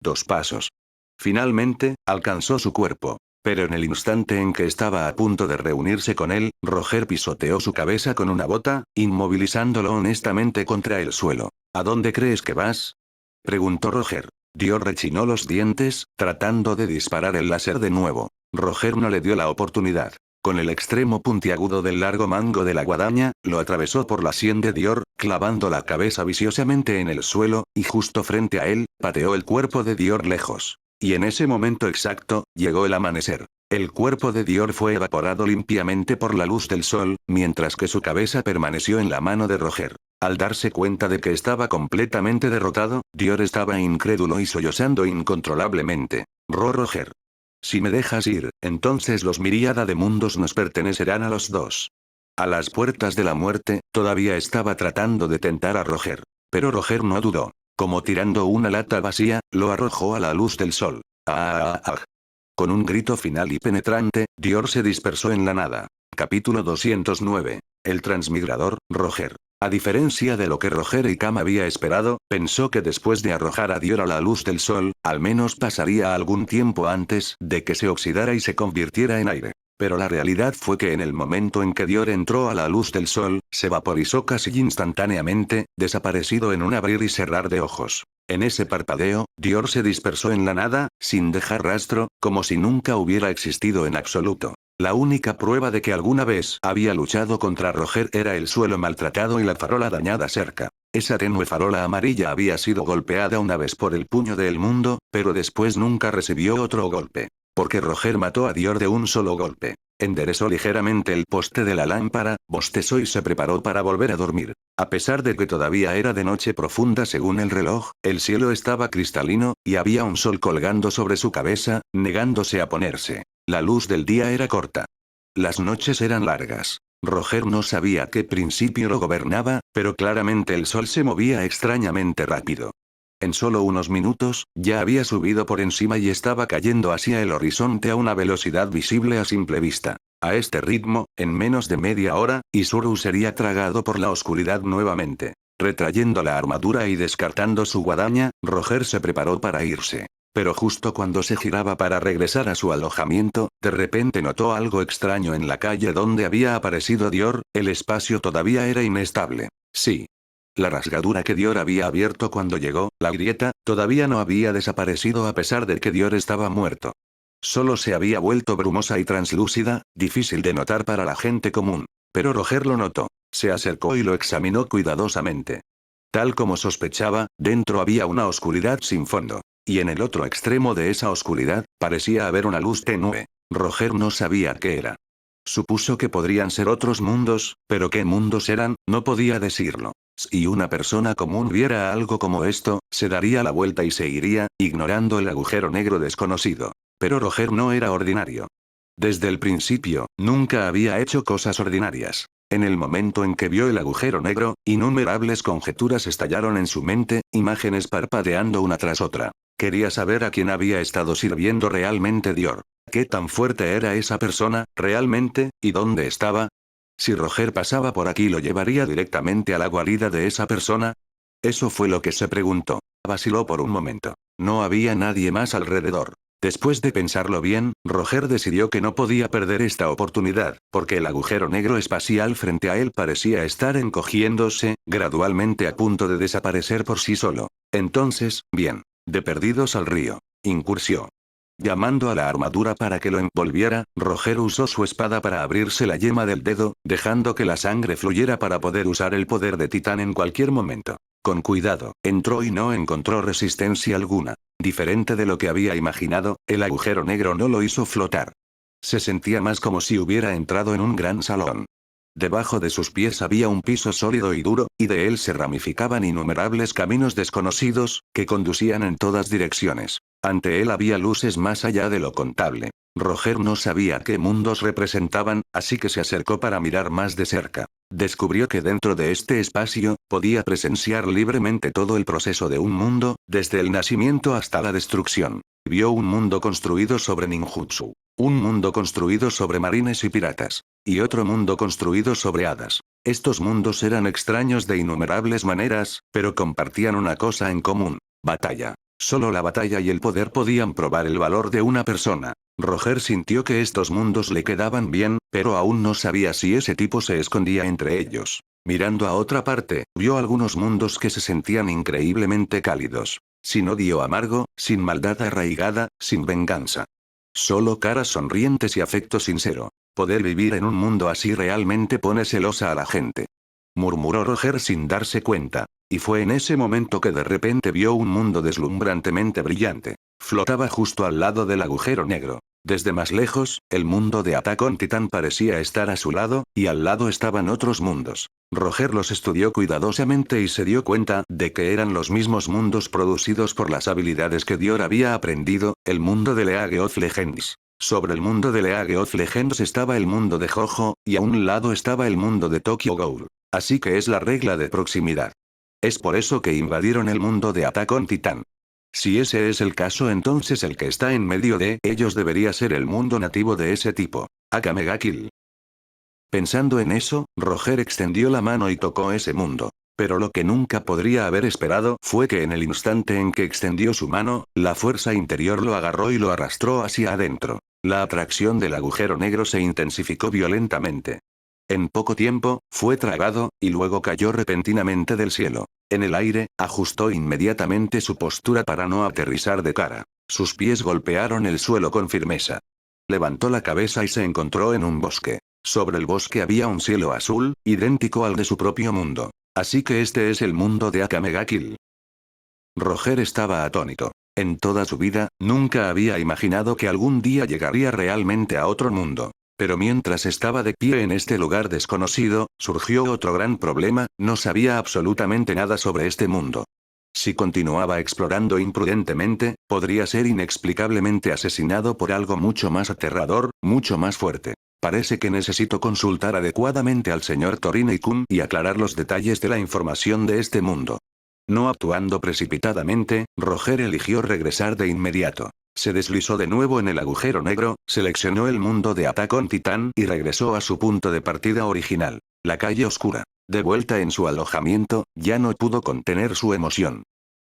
2 pasos. Finalmente, alcanzó su cuerpo. Pero en el instante en que estaba a punto de reunirse con él, Roger pisoteó su cabeza con una bota, inmovilizándolo honestamente contra el suelo. ¿A dónde crees que vas? Preguntó Roger. Dior rechinó los dientes, tratando de disparar el láser de nuevo. Roger no le dio la oportunidad. Con el extremo puntiagudo del largo mango de la guadaña, lo atravesó por la sien de Dior, clavando la cabeza viciosamente en el suelo, y justo frente a él, pateó el cuerpo de Dior lejos. Y en ese momento exacto, llegó el amanecer. El cuerpo de Dior fue evaporado limpiamente por la luz del sol, mientras que su cabeza permaneció en la mano de Roger. Al darse cuenta de que estaba completamente derrotado, Dior estaba incrédulo y sollozando incontrolablemente. Roger. Si me dejas ir, entonces los miríada de mundos nos pertenecerán a los dos. A las puertas de la muerte, todavía estaba tratando de tentar a Roger. Pero Roger no dudó. Como tirando una lata vacía, lo arrojó a la luz del sol. ¡Ah! Con un grito final y penetrante, Dior se dispersó en la nada. Capítulo 209. El transmigrador, Roger. A diferencia de lo que Roger y Cam había esperado, pensó que después de arrojar a Dior a la luz del sol, al menos pasaría algún tiempo antes de que se oxidara y se convirtiera en aire. Pero la realidad fue que en el momento en que Dior entró a la luz del sol, se vaporizó casi instantáneamente, desaparecido en un abrir y cerrar de ojos. En ese parpadeo, Dior se dispersó en la nada, sin dejar rastro, como si nunca hubiera existido en absoluto. La única prueba de que alguna vez había luchado contra Roger era el suelo maltratado y la farola dañada cerca. Esa tenue farola amarilla había sido golpeada una vez por el puño del mundo, pero después nunca recibió otro golpe. Porque Roger mató a Dior de un solo golpe. Enderezó ligeramente el poste de la lámpara, bostezó y se preparó para volver a dormir. A pesar de que todavía era de noche profunda según el reloj, el cielo estaba cristalino, y había un sol colgando sobre su cabeza, negándose a ponerse. La luz del día era corta. Las noches eran largas. Roger no sabía qué principio lo gobernaba, pero claramente el sol se movía extrañamente rápido. En solo unos minutos, ya había subido por encima y estaba cayendo hacia el horizonte a una velocidad visible a simple vista. A este ritmo, en menos de media hora, Isuru sería tragado por la oscuridad nuevamente. Retrayendo la armadura y descartando su guadaña, Roger se preparó para irse. Pero justo cuando se giraba para regresar a su alojamiento, de repente notó algo extraño en la calle donde había aparecido Dior. El espacio todavía era inestable. Sí. La rasgadura que Dior había abierto cuando llegó, la grieta, todavía no había desaparecido a pesar de que Dior estaba muerto. Solo se había vuelto brumosa y translúcida, difícil de notar para la gente común. Pero Roger lo notó. Se acercó y lo examinó cuidadosamente. Tal como sospechaba, dentro había una oscuridad sin fondo. Y en el otro extremo de esa oscuridad, parecía haber una luz tenue. Roger no sabía qué era. Supuso que podrían ser otros mundos, pero qué mundos eran, no podía decirlo. Si una persona común viera algo como esto, se daría la vuelta y se iría, ignorando el agujero negro desconocido. Pero Roger no era ordinario. Desde el principio, nunca había hecho cosas ordinarias. En el momento en que vio el agujero negro, innumerables conjeturas estallaron en su mente, imágenes parpadeando una tras otra. Quería saber a quién había estado sirviendo realmente Dior. ¿Qué tan fuerte era esa persona, realmente, y dónde estaba? Si Roger pasaba por aquí, ¿lo llevaría directamente a la guarida de esa persona? Eso fue lo que se preguntó. Vaciló por un momento. No había nadie más alrededor. Después de pensarlo bien, Roger decidió que no podía perder esta oportunidad, porque el agujero negro espacial frente a él parecía estar encogiéndose, gradualmente a punto de desaparecer por sí solo. Entonces, bien. De perdidos al río. Incursió. Llamando a la armadura para que lo envolviera, Roger usó su espada para abrirse la yema del dedo, dejando que la sangre fluyera para poder usar el poder de Titán en cualquier momento. Con cuidado, entró y no encontró resistencia alguna. Diferente de lo que había imaginado, el agujero negro no lo hizo flotar. Se sentía más como si hubiera entrado en un gran salón. Debajo de sus pies había un piso sólido y duro, y de él se ramificaban innumerables caminos desconocidos, que conducían en todas direcciones. Ante él había luces más allá de lo contable. Roger no sabía qué mundos representaban, así que se acercó para mirar más de cerca. Descubrió que dentro de este espacio, podía presenciar libremente todo el proceso de un mundo, desde el nacimiento hasta la destrucción. Vio un mundo construido sobre ninjutsu. Un mundo construido sobre marines y piratas. Y otro mundo construido sobre hadas. Estos mundos eran extraños de innumerables maneras, pero compartían una cosa en común: batalla. Solo la batalla y el poder podían probar el valor de una persona. Roger sintió que estos mundos le quedaban bien, pero aún no sabía si ese tipo se escondía entre ellos. Mirando a otra parte, vio algunos mundos que se sentían increíblemente cálidos. Sin odio amargo, sin maldad arraigada, sin venganza. Solo caras sonrientes y afecto sincero. Poder vivir en un mundo así realmente pone celosa a la gente. Murmuró Roger sin darse cuenta. Y fue en ese momento que de repente vio un mundo deslumbrantemente brillante. Flotaba justo al lado del agujero negro. Desde más lejos, el mundo de Attack on Titan parecía estar a su lado, y al lado estaban otros mundos. Roger los estudió cuidadosamente y se dio cuenta de que eran los mismos mundos producidos por las habilidades que Dior había aprendido, el mundo de League of Legends. Sobre el mundo de League of Legends estaba el mundo de Jojo, y a un lado estaba el mundo de Tokyo Ghoul. Así que es la regla de proximidad. Es por eso que invadieron el mundo de Attack on Titan. Si ese es el caso, entonces el que está en medio de ellos debería ser el mundo nativo de ese tipo. Akame ga Kill. Pensando en eso, Roger extendió la mano y tocó ese mundo. Pero lo que nunca podría haber esperado fue que en el instante en que extendió su mano, la fuerza interior lo agarró y lo arrastró hacia adentro. La atracción del agujero negro se intensificó violentamente. En poco tiempo, fue tragado, y luego cayó repentinamente del cielo. En el aire, ajustó inmediatamente su postura para no aterrizar de cara. Sus pies golpearon el suelo con firmeza. Levantó la cabeza y se encontró en un bosque. Sobre el bosque había un cielo azul, idéntico al de su propio mundo. Así que este es el mundo de Akame ga Kill. Roger estaba atónito. En toda su vida, nunca había imaginado que algún día llegaría realmente a otro mundo. Pero mientras estaba de pie en este lugar desconocido, surgió otro gran problema: no sabía absolutamente nada sobre este mundo. Si continuaba explorando imprudentemente, podría ser inexplicablemente asesinado por algo mucho más aterrador, mucho más fuerte. Parece que necesito consultar adecuadamente al señor Torinei-kun y aclarar los detalles de la información de este mundo. No actuando precipitadamente, Roger eligió regresar de inmediato. Se deslizó de nuevo en el agujero negro, seleccionó el mundo de Attack on Titan y regresó a su punto de partida original, la calle oscura. De vuelta en su alojamiento, ya no pudo contener su emoción.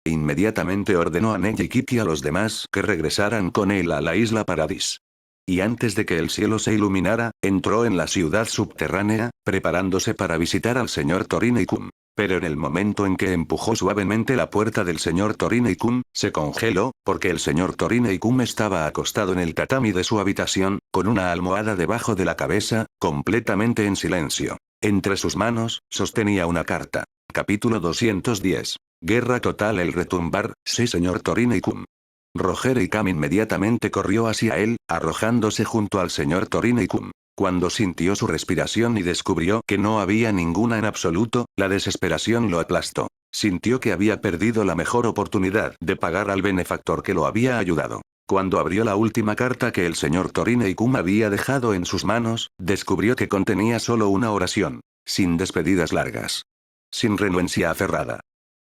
Inmediatamente ordenó a Neji y Kiki y a los demás que regresaran con él a la isla Paradis. Y antes de que el cielo se iluminara, entró en la ciudad subterránea, preparándose para visitar al señor Torinei-kun. Pero en el momento en que empujó suavemente la puerta del señor Torinei-kun, se congeló, porque el señor Torinei-kun estaba acostado en el tatami de su habitación, con una almohada debajo de la cabeza, completamente en silencio. Entre sus manos, sostenía una carta. Capítulo 210. Guerra total. El retumbar. Sí, señor Torinei-kun. Roger y Cam inmediatamente corrió hacia él, arrojándose junto al señor Torinei-kun. Cuando sintió su respiración y descubrió que no había ninguna en absoluto, la desesperación lo aplastó. Sintió que había perdido la mejor oportunidad de pagar al benefactor que lo había ayudado. Cuando abrió la última carta que el señor Torinei-kun había dejado en sus manos, descubrió que contenía solo una oración. Sin despedidas largas. Sin renuencia aferrada.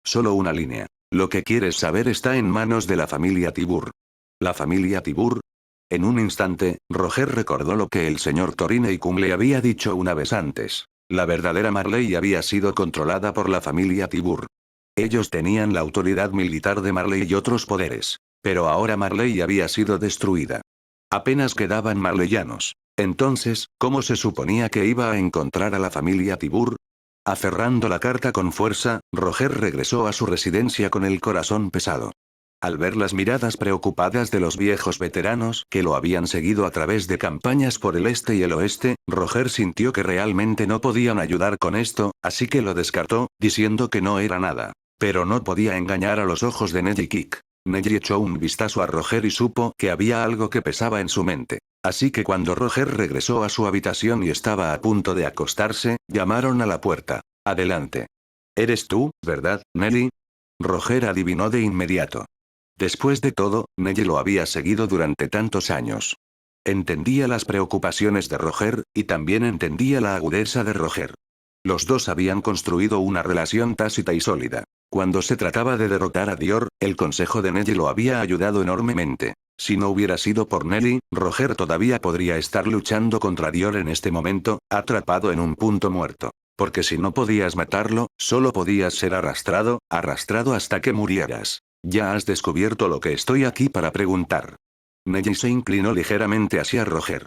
Solo una línea. Lo que quieres saber está en manos de la familia Tibur. ¿La familia Tibur? En un instante, Roger recordó lo que el señor Torinei-kun le había dicho una vez antes. La verdadera Marley había sido controlada por la familia Tibur. Ellos tenían la autoridad militar de Marley y otros poderes. Pero ahora Marley había sido destruida. Apenas quedaban marleyanos. Entonces, ¿cómo se suponía que iba a encontrar a la familia Tibur? Aferrando la carta con fuerza, Roger regresó a su residencia con el corazón pesado. Al ver las miradas preocupadas de los viejos veteranos que lo habían seguido a través de campañas por el este y el oeste, Roger sintió que realmente no podían ayudar con esto, así que lo descartó, diciendo que no era nada. Pero no podía engañar a los ojos de Neji Kik. Neji echó un vistazo a Roger y supo que había algo que pesaba en su mente. Así que cuando Roger regresó a su habitación y estaba a punto de acostarse, llamaron a la puerta. Adelante. ¿Eres tú, verdad, Nelly? Roger adivinó de inmediato. Después de todo, Nelly lo había seguido durante tantos años. Entendía las preocupaciones de Roger, y también entendía la agudeza de Roger. Los dos habían construido una relación tácita y sólida. Cuando se trataba de derrotar a Dior, el consejo de Nelly lo había ayudado enormemente. Si no hubiera sido por Nelly, Roger todavía podría estar luchando contra Dior en este momento, atrapado en un punto muerto. Porque si no podías matarlo, solo podías ser arrastrado hasta que murieras. Ya has descubierto lo que estoy aquí para preguntar. Nelly se inclinó ligeramente hacia Roger.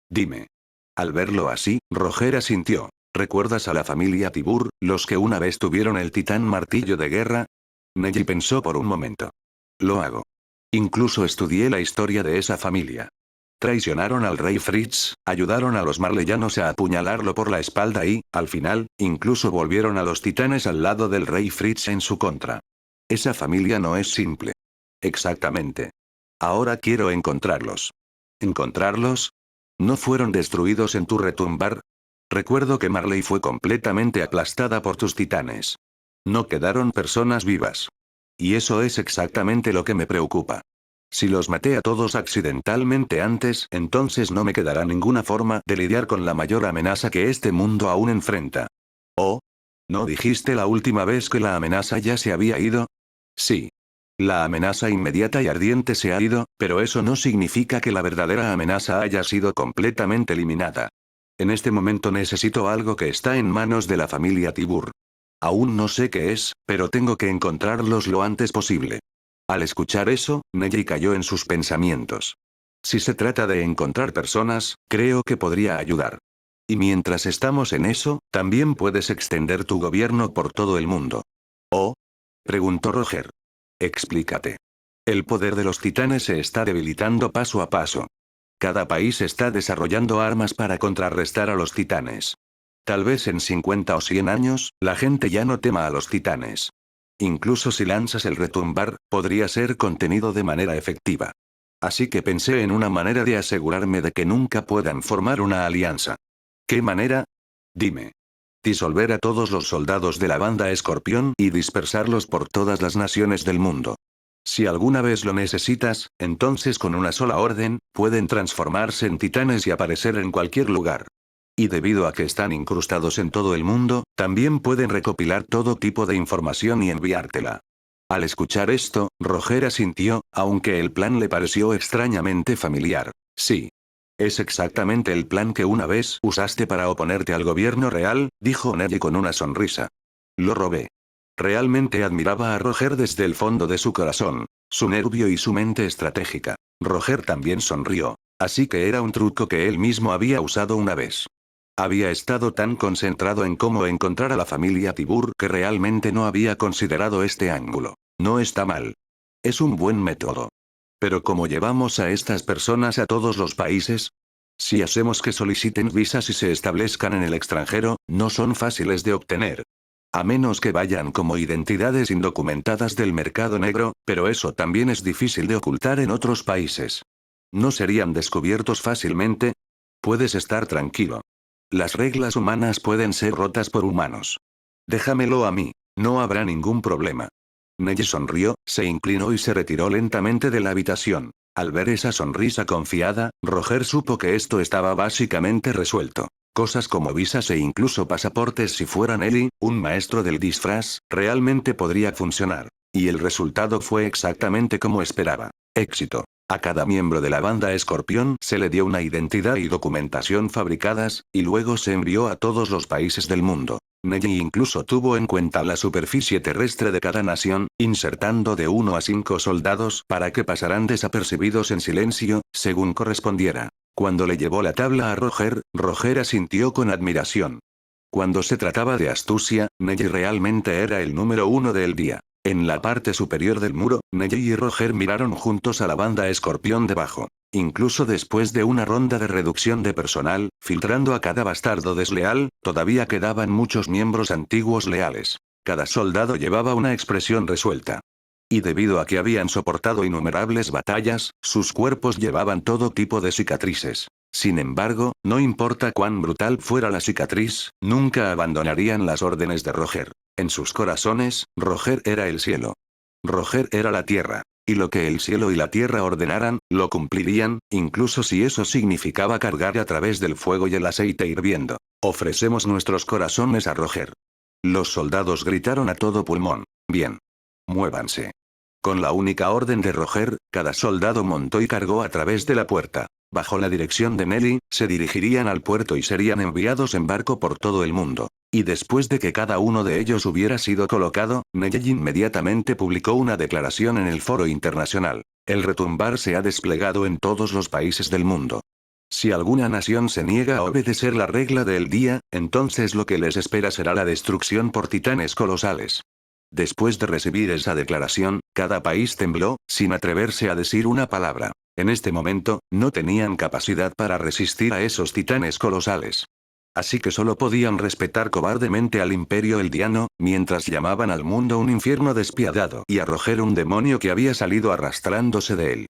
Dime. Al verlo así, Roger asintió. ¿Recuerdas a la familia Tibur, los que una vez tuvieron el titán martillo de guerra? Nelly pensó por un momento. Lo hago. Incluso estudié la historia de esa familia. Traicionaron al rey Fritz, ayudaron a los marleyanos a apuñalarlo por la espalda y, al final, incluso volvieron a los titanes al lado del rey Fritz en su contra. Esa familia no es simple. Exactamente. Ahora quiero encontrarlos. ¿Encontrarlos? ¿No fueron destruidos en tu retumbar? Recuerdo que Marley fue completamente aplastada por tus titanes. No quedaron personas vivas. Y eso es exactamente lo que me preocupa. Si los maté a todos accidentalmente antes, entonces no me quedará ninguna forma de lidiar con la mayor amenaza que este mundo aún enfrenta. ¿Oh? ¿No dijiste la última vez que la amenaza ya se había ido? Sí. La amenaza inmediata y ardiente se ha ido, pero eso no significa que la verdadera amenaza haya sido completamente eliminada. En este momento necesito algo que está en manos de la familia Tibur. Aún no sé qué es, pero tengo que encontrarlos lo antes posible. Al escuchar eso, Neji cayó en sus pensamientos. Si se trata de encontrar personas, creo que podría ayudar. Y mientras estamos en eso, también puedes extender tu gobierno por todo el mundo. ¿Oh? Preguntó Roger. Explícate. El poder de los titanes se está debilitando paso a paso. Cada país está desarrollando armas para contrarrestar a los titanes. Tal vez en 50 o 100 años, la gente ya no tema a los titanes. Incluso si lanzas el retumbar, podría ser contenido de manera efectiva. Así que pensé en una manera de asegurarme de que nunca puedan formar una alianza. ¿Qué manera? Dime. disolver a todos los soldados de la banda Escorpión y dispersarlos por todas las naciones del mundo. Si alguna vez lo necesitas, entonces con una sola orden, pueden transformarse en titanes y aparecer en cualquier lugar. Y debido a que están incrustados en todo el mundo, también pueden recopilar todo tipo de información y enviártela. Al escuchar esto, Roger asintió, aunque el plan le pareció extrañamente familiar. Sí. Es exactamente el plan que una vez usaste para oponerte al gobierno real, dijo Nelly con una sonrisa. Lo robé. Realmente admiraba a Roger desde el fondo de su corazón, su nervio y su mente estratégica. Roger también sonrió. Así que era un truco que él mismo había usado una vez. Había estado tan concentrado en cómo encontrar a la familia Tibur que realmente no había considerado este ángulo. No está mal. Es un buen método. Pero ¿cómo llevamos a estas personas a todos los países? Si hacemos que soliciten visas y se establezcan en el extranjero, no son fáciles de obtener. A menos que vayan como identidades indocumentadas del mercado negro, pero eso también es difícil de ocultar en otros países. ¿No serían descubiertos fácilmente? Puedes estar tranquilo. Las reglas humanas pueden ser rotas por humanos. Déjamelo a mí. No habrá ningún problema. Nelly sonrió, se inclinó y se retiró lentamente de la habitación. Al ver esa sonrisa confiada, Roger supo que esto estaba básicamente resuelto. Cosas como visas e incluso pasaportes si fuera Nelly, un maestro del disfraz, realmente podría funcionar. Y el resultado fue exactamente como esperaba. Éxito. A cada miembro de la banda Escorpión se le dio una identidad y documentación fabricadas, y luego se envió a todos los países del mundo. Nelly incluso tuvo en cuenta la superficie terrestre de cada nación, insertando de 1 a 5 soldados para que pasaran desapercibidos en silencio, según correspondiera. Cuando le llevó la tabla a Roger, Roger asintió con admiración. Cuando se trataba de astucia, Nelly realmente era el número 1 del día. En la parte superior del muro, Nelly y Roger miraron juntos a la banda Escorpión debajo. Incluso después de una ronda de reducción de personal, filtrando a cada bastardo desleal, todavía quedaban muchos miembros antiguos leales. Cada soldado llevaba una expresión resuelta. Y debido a que habían soportado innumerables batallas, sus cuerpos llevaban todo tipo de cicatrices. Sin embargo, no importa cuán brutal fuera la cicatriz, nunca abandonarían las órdenes de Roger. En sus corazones, Roger era el cielo. Roger era la tierra. Y lo que el cielo y la tierra ordenaran, lo cumplirían, incluso si eso significaba cargar a través del fuego y el aceite hirviendo. Ofrecemos nuestros corazones a Roger. Los soldados gritaron a todo pulmón. Bien. Muévanse. Con la única orden de Roger, cada soldado montó y cargó a través de la puerta. Bajo la dirección de Nelly, se dirigirían al puerto y serían enviados en barco por todo el mundo. Y después de que cada uno de ellos hubiera sido colocado, Nelly inmediatamente publicó una declaración en el foro internacional. El retumbar se ha desplegado en todos los países del mundo. Si alguna nación se niega a obedecer la regla del día, entonces lo que les espera será la destrucción por titanes colosales. Después de recibir esa declaración, cada país tembló, sin atreverse a decir una palabra. En este momento, no tenían capacidad para resistir a esos titanes colosales. Así que solo podían respetar cobardemente al Imperio Eldiano, mientras llamaban al mundo un infierno despiadado y a Roger un demonio que había salido arrastrándose de él.